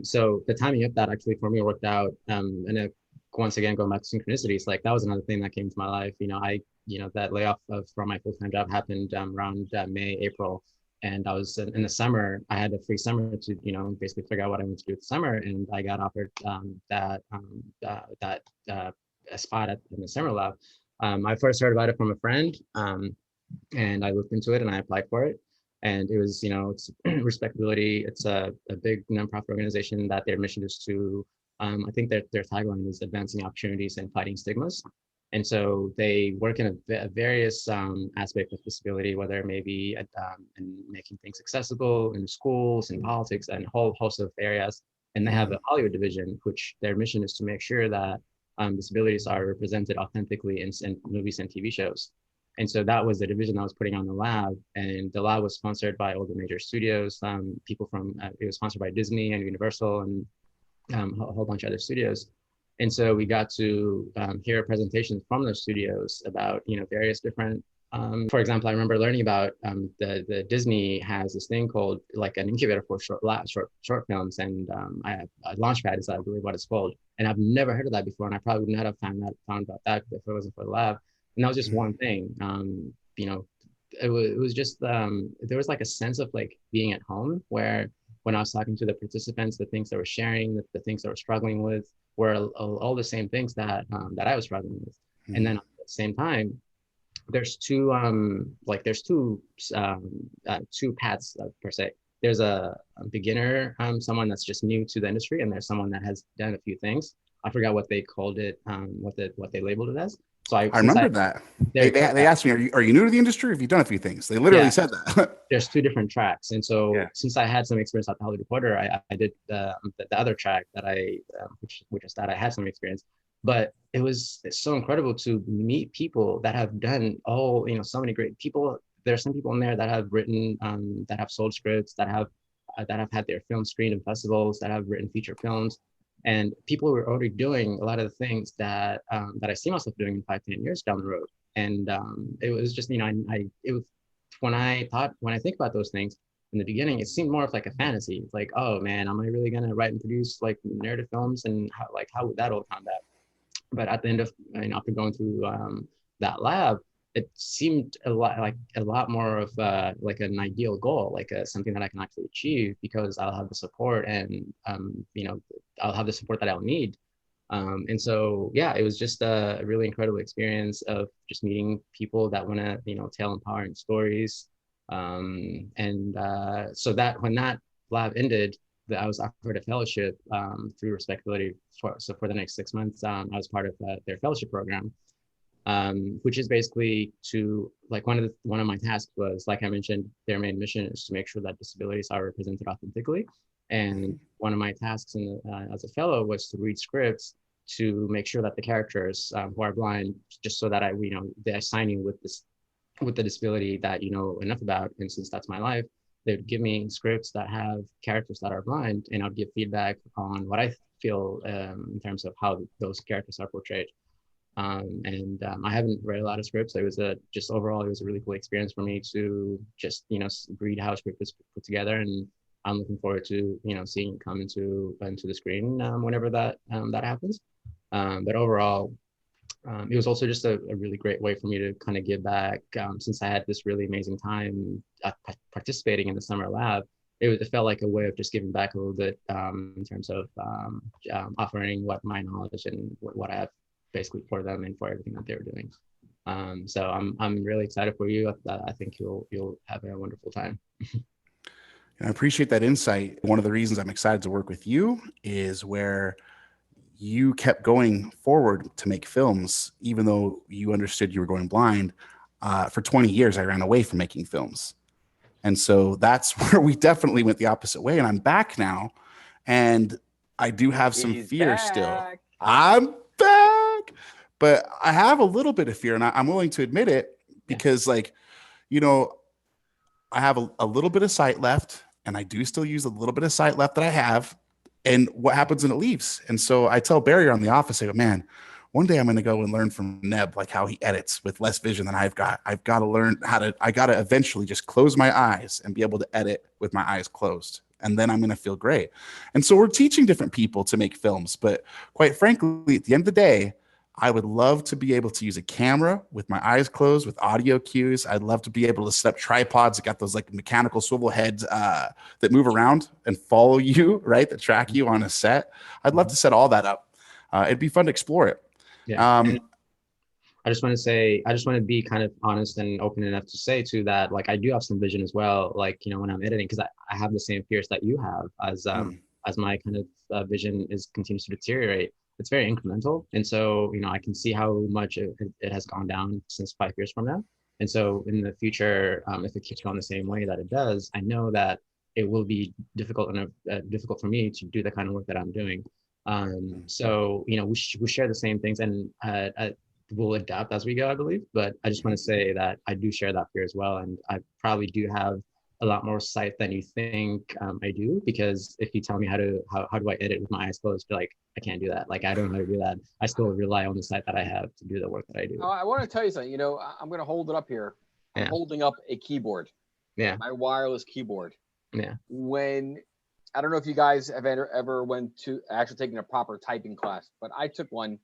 So the timing of that actually for me worked out. And once again, going back to synchronicities, like that was another thing that came to my life. That layoff from my full-time job happened around May, April. And I was in the summer, I had a free summer to, basically figure out what I wanted to do with the summer. And I got offered a spot in the summer lab. I first heard about it from a friend. And I looked into it and I applied for it. And it was, it's Respectability. It's a big nonprofit organization that their mission is to, I think their tagline is advancing opportunities and fighting stigmas. And so they work in a various aspects of disability, whether it may be in making things accessible in schools, in politics, and a whole host of areas. And they have a Hollywood division, which their mission is to make sure that disabilities are represented authentically in movies and TV shows. And so that was the division that was putting on the lab, and the lab was sponsored by all the major studios, people from, it was sponsored by Disney and Universal and a whole bunch of other studios. And so we got to hear presentations from those studios about, various different, for example, I remember learning about the Disney has this thing called like an incubator for short films, and Launchpad is I believe what it's called. And I've never heard of that before, and I probably would not have found about that if it wasn't for the lab. And that was just one thing. It was just there was like a sense of like being at home, where when I was talking to the participants, the things they were sharing, the things they were struggling with were all the same things that I was struggling with. Mm-hmm. And then at the same time, there's two paths per se. There's a beginner, someone that's just new to the industry, and there's someone that has done a few things. I forgot what they called it, what they labeled it as. So I remember that. They asked me, are you new to the industry? Or have you done a few things? They literally said that. There's two different tracks. And so since I had some experience at the Hollywood Reporter, I did the other track that which is that I had some experience. But it's so incredible to meet people that have done so many great people. There's some people in there that have written, that have sold scripts, that have had their film screened in festivals, that have written feature films. And people were already doing a lot of the things that I see myself doing in 5-10 years down the road. And it was just, it was when I think about those things in the beginning, it seemed more of like a fantasy. It's like, oh man, am I really gonna write and produce like narrative films, and how would that all come back? But at the end of, after going through that lab, it seemed a lot more of like an ideal goal, like something that I can actually achieve, because I'll have the support, and I'll have the support that I'll need. And so it was just a really incredible experience of just meeting people that want to tell empowering stories. So that when that lab ended, I was offered a fellowship through Respectability. So for the next 6 months, I was part of their fellowship program. Which is basically to, like, one of my tasks was, like I mentioned, their main mission is to make sure that disabilities are represented authentically. And one of my tasks as a fellow was to read scripts to make sure that the characters who are blind, just so that they assign you with the disability that you know enough about, and since that's my life, they would give me scripts that have characters that are blind, and I'll give feedback on what I feel in terms of how those characters are portrayed. I haven't read a lot of scripts. It was overall, it was a really cool experience for me to just, read how a script is put together. And I'm looking forward to, seeing it come into the screen whenever that happens. But overall, it was also just a really great way for me to kind of give back, since I had this really amazing time participating in the summer lab. It felt like a way of just giving back a little bit in terms of offering what my knowledge and what I have basically for them and for everything that they were doing. So I'm really excited for you. I think you'll have a wonderful time. I appreciate that insight. One of the reasons I'm excited to work with you is where you kept going forward to make films, even though you understood you were going blind. For 20 years, I ran away from making films. And so that's where we definitely went the opposite way. And I'm back now. And I do have some fear still. I'm back. But I have a little bit of fear, and I'm willing to admit it because, I have a little bit of sight left, and I do still use a little bit of sight left that I have. And what happens when it leaves? And so I tell Barry on the office, I go, man, one day I'm going to go and learn from Neb, like how he edits with less vision than I've got. I've got to learn I got to eventually just close my eyes and be able to edit with my eyes closed. And then I'm going to feel great. And so we're teaching different people to make films. But quite frankly, at the end of the day, I would love to be able to use a camera with my eyes closed with audio cues. I'd love to be able to set up tripods that got those like mechanical swivel heads that move around and follow you, right? That track you on a set. I'd love to set all that up. It'd be fun to explore it. Yeah. I just want to be kind of honest and open enough to say too that like I do have some vision as well. Like, when I'm editing, because I have the same fears that you have as my kind of vision continues to deteriorate. It's very incremental. And so, I can see how much it has gone down since 5 years from now. And so in the future, if it keeps going the same way that it does, I know that it will be difficult for me to do the kind of work that I'm doing. So, we share the same things, and we'll adapt as we go, I believe. But I just want to say that I do share that fear as well. And I probably do have a lot more sight than you think I do, because if you tell me how do I edit with my eyes closed, like I can't do that. Like I don't know how to do that. I still rely on the sight that I have to do the work that I do. I want to tell you something. I'm going to hold it up here. I'm holding up a keyboard. Yeah. My wireless keyboard. Yeah. When I don't know if you guys have ever went to actually taking a proper typing class, but I took one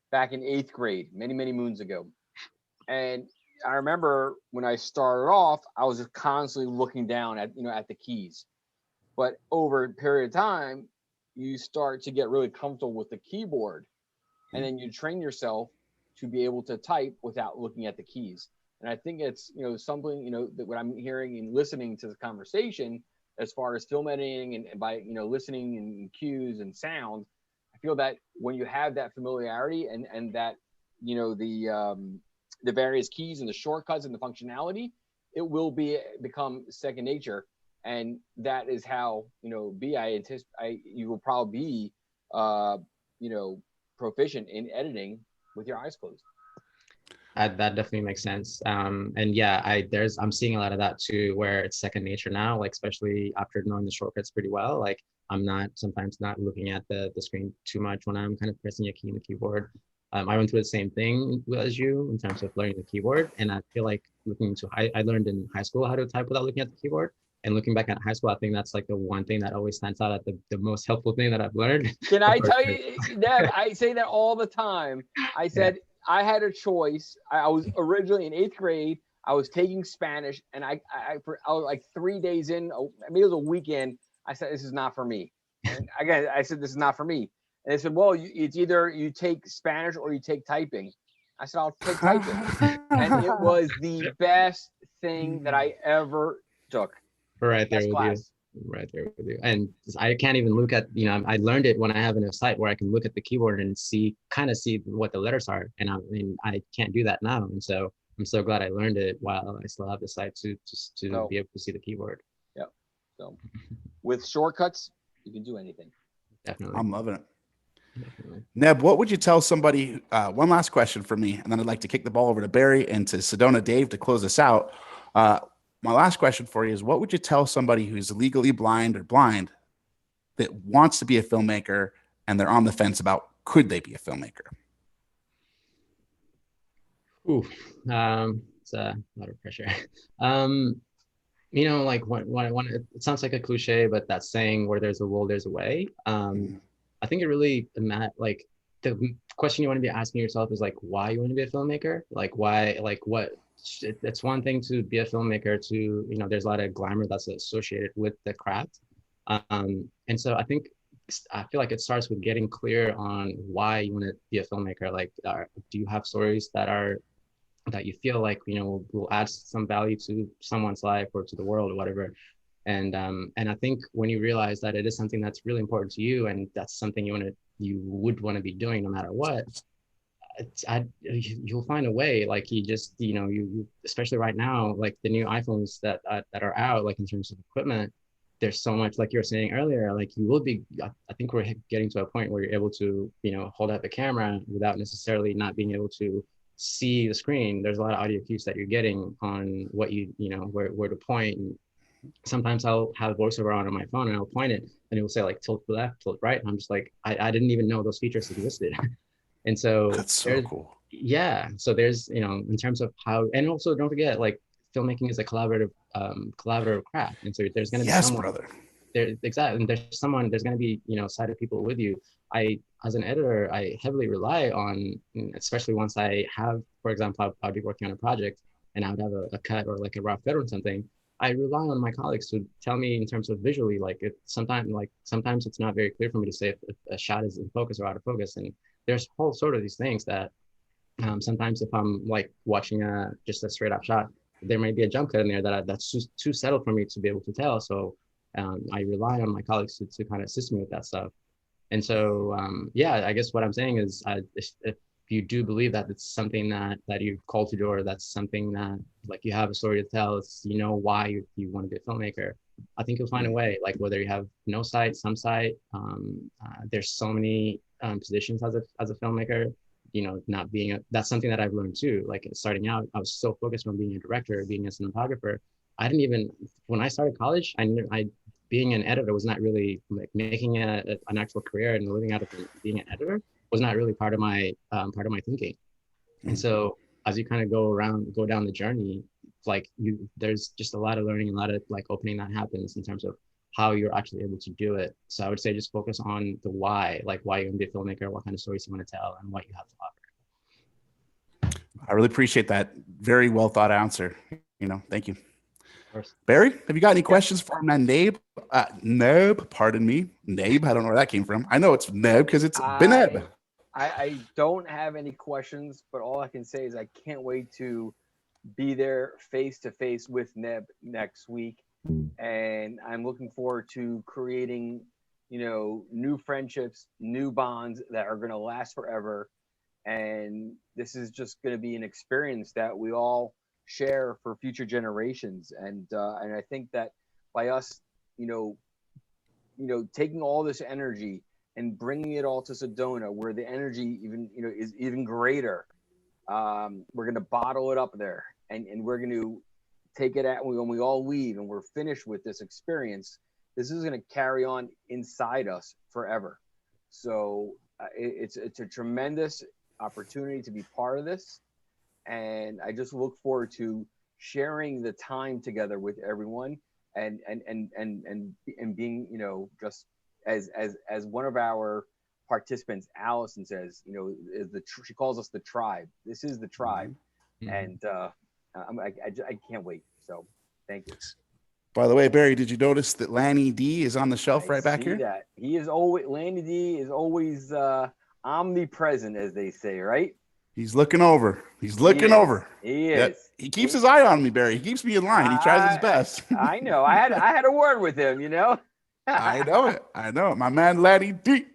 back in 8th grade, many, many moons ago. And I remember when I started off, I was just constantly looking down at the keys. But over a period of time, you start to get really comfortable with the keyboard, and then you train yourself to be able to type without looking at the keys. And I think it's something that what I'm hearing and listening to the conversation as far as film editing and by listening and cues and sound, I feel that when you have that familiarity and that the various keys and the shortcuts and the functionality, it will become second nature. And that is how, I anticipate you will probably be, proficient in editing with your eyes closed. That definitely makes sense. And yeah, I'm seeing a lot of that too, where it's second nature now, like especially after knowing the shortcuts pretty well. Like I'm sometimes not looking at the screen too much when I'm kind of pressing a key in the keyboard. I went through the same thing as you in terms of learning the keyboard. And I feel like I learned in high school how to type without looking at the keyboard. And looking back at high school, I think that's like the one thing that always stands out as the most helpful thing that I've learned. Can I tell you, Deb, I say that all the time. I said, I had a choice. I was originally in 8th grade. I was taking Spanish, and I was like 3 days in, maybe it was a weekend. I said, this is not for me. And again, I said, this is not for me. And they said, well, it's either you take Spanish or you take typing. I said, I'll take typing. And it was the best thing that I ever took. Right there with you. And I can't even look at, I learned it when I have enough sight where I can look at the keyboard and see what the letters are. And I can't do that now. And so I'm so glad I learned it while I still have the sight to be able to see the keyboard. Yeah. So with shortcuts, You can do anything. Definitely. I'm loving it. Definitely. Neb, what would you tell somebody? One last question for me, and then I'd like to kick the ball over to Barry and to Sedona Dave to close this out. My last question for you is, what would you tell somebody who's legally blind or blind that wants to be a filmmaker and they're on the fence about could they be a filmmaker? Ooh, it's a lot of pressure. You know, like it sounds like a cliche, but that saying, where there's a will, there's a way. I think it really, like the question you want to be asking yourself is like, why you want to be a filmmaker? Like why, like what, it's one thing to be a filmmaker to, you know, there's a lot of glamour that's associated with the craft. And so I feel like it starts with getting clear on why you want to be a filmmaker. Like, do you have stories that you feel like, you know, will add some value to someone's life or to the world or whatever. And I think when you realize that it is something that's really important to you, and that's something you would want to be doing no matter what, you'll find a way. Like you just, you know, you especially right now, like the new iPhones that are out, like in terms of equipment, there's so much, like you were saying earlier, like you will be, I think we're getting to a point where you're able to, you know, hold up a camera without necessarily not being able to see the screen. There's a lot of audio cues that you're getting on what you know, where to point. And sometimes I'll have voiceover on my phone and I'll point it and it will say like tilt left, tilt right. And I'm just like, I didn't even know those features existed. And so That's so cool. Yeah. So there's, you know, in terms of how, and also don't forget, like filmmaking is a collaborative craft. And so there's going to be someone, brother. Exactly. And there's going to be, you know, a side of people with you. As an editor, I heavily rely on, especially once I have, for example, I'll be working on a project and I would have a cut or like a rough cut or something. I rely on my colleagues to tell me in terms of visually, like sometimes it's not very clear for me to say if a shot is in focus or out of focus. And there's whole sort of these things that sometimes if I'm like watching just a straight up shot, there may be a jump cut in there that's just too settled for me to be able to tell. So I rely on my colleagues to kind of assist me with that stuff. And so, yeah, I guess what I'm saying is if you do believe that it's something that you've called to do, or that's something that like you have a story to tell, it's, you know, why you want to be a filmmaker, I think you'll find a way, like whether you have no sight, some sight, there's so many positions as a filmmaker, you know, that's something that I've learned too. Like starting out, I was so focused on being a director, being a cinematographer. When I started college, being an editor was not really like making an actual career and living out of being an editor was not really part of my thinking. And so as you kind of go down the journey, like there's just a lot of learning, a lot of like opening that happens in terms of how you're actually able to do it. So I would say just focus on the why, like why you're gonna be a filmmaker, what kind of stories you want to tell, and what you have to offer. I really appreciate that. Very well thought answer. You know, thank you. Barry, have you got any questions for Nabe? Neb, pardon me. Nabe, I don't know where that came from. I know it's Neb because it's Beneb. I don't have any questions, but all I can say is I can't wait to be there face to face with Neb next week. And I'm looking forward to creating, you know, new friendships, new bonds that are going to last forever. And this is just going to be an experience that we all share for future generations. And I think that by us, you know, taking all this energy and bringing it all to Sedona, where the energy even, you know, is even greater, we're going to bottle it up there, and we're going to take it out when we all leave and we're finished with this experience. This is going to carry on inside us forever. So it's a tremendous opportunity to be part of this. And I just look forward to sharing the time together with everyone and being, you know, just as one of our participants, Allison says, you know, she calls us the tribe. This is the tribe. Mm-hmm. And I can't wait. So thank you. By the way, Barry, did you notice that Lanny D is on the shelf right back here? That. He is always, Lanny D is always omnipresent, as they say, right? He's looking over. He's looking over. He is. Yep. He keeps his eye on me, Barry. He keeps me in line. He tries his best. I know. I had a word with him, you know. I know it. I know it. My man, Lanny D.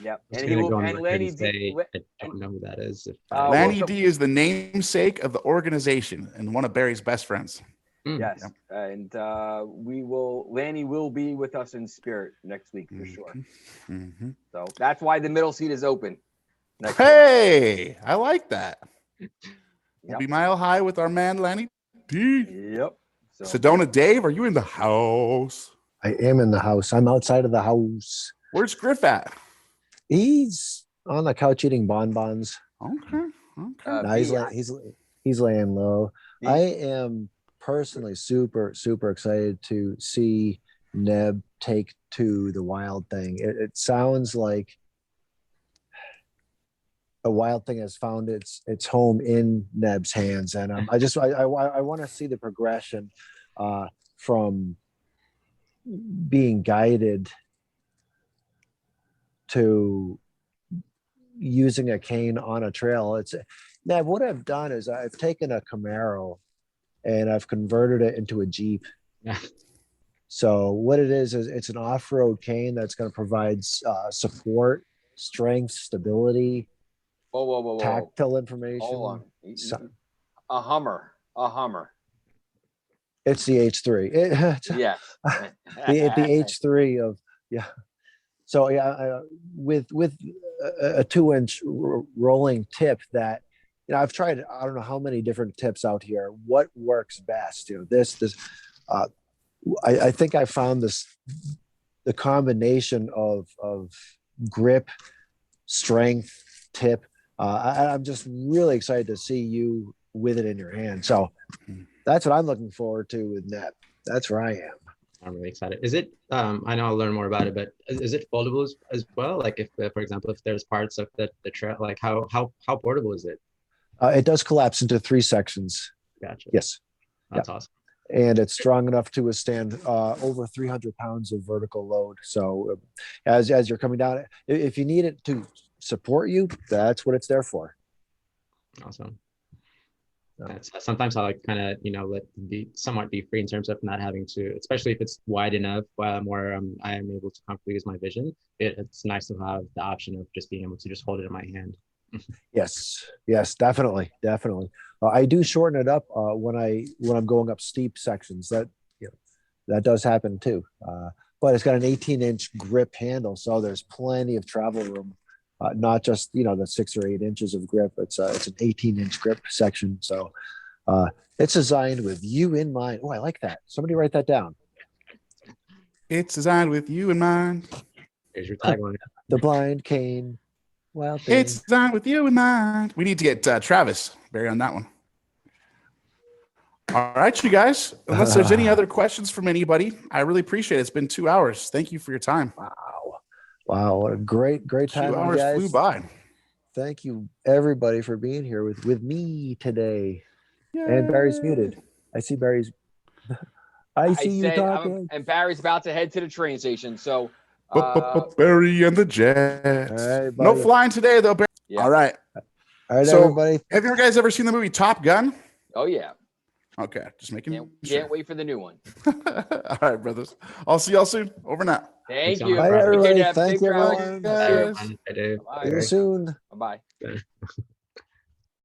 Yep. And Lanny D. I don't know who that is. Lanny D is the namesake of the organization and one of Barry's best friends. Yes, and Lanny will be with us in spirit next week for sure. Mm-hmm. So that's why the middle seat is open. Hey, I like that. Yep. We'll be mile high with our man Lanny D. Yep. So Sedona Dave, are you in the house? I am in the house. I'm outside of the house. Where's Griff at? He's on the couch eating bonbons. Okay. No, he's laying low. B. I am personally super excited to see Neb take to the Wild Thing. It sounds like a Wild Thing has found its home in Neb's hands, and I want to see the progression from being guided to using a cane on a trail. Neb, what I've done is I've taken a Camaro and I've converted it into a Jeep. So what it is it's an off-road cane that's going to provide support, strength, stability, Whoa. tactile information. Hold on. A Hummer. It's the H3. Yeah. the H3 of So with a 2-inch rolling tip that I've tried. I don't know how many different tips out here. What works best? This. I think I found the combination of grip, strength, tip. I'm just really excited to see you with it in your hand. So that's what I'm looking forward to with Net. That's where I am. I'm really excited. Is it? I know I'll learn more about it, but is it foldable as well? Like if, for example, if there's parts of the trail, like how portable is it? It does collapse into 3 sections. Gotcha. Yes. That's awesome. And it's strong enough to withstand over 300 pounds of vertical load. So as you're coming down, if you need it to support you, that's what it's there for. Awesome. That's sometimes I like kind of let somewhat be free in terms of not having to, especially if it's wide enough where I am able to comfortably use my vision. It's nice to have the option of just being able to just hold it in my hand. Yes, definitely. I do shorten it up when I'm going up steep sections. That does happen too. But it's got an 18-inch grip handle, so there's plenty of travel room. Not just the 6 or 8 inches of grip. It's an 18-inch grip section. So it's designed with you in mind. Oh, I like that. Somebody write that down. It's designed with you in mind. Here's your tagline. The blind cane. Wild Thing. It's designed with you in mind. We need to get Travis Barry on that one. All right, you guys. Unless there's any other questions from anybody, I really appreciate it. It's been 2 hours. Thank you for your time. Wow, what a great time. 2 hours guys. flew by. Thank you, everybody, for being here with me today. Yay. And Barry's muted. I see Barry's. I see you talking. And Barry's about to head to the train station. So Barry and the Jets. Hey, no flying today, though, Barry. Yeah. All right. All right, so, everybody. Have you guys ever seen the movie Top Gun? Oh, yeah. Okay, just making Can't wait for the new one. All right, brothers. I'll see y'all soon. Over and out. Thank you. Bye, everybody. Thank you, everyone. Guys. See you soon. Bye. See you soon. Bye-bye.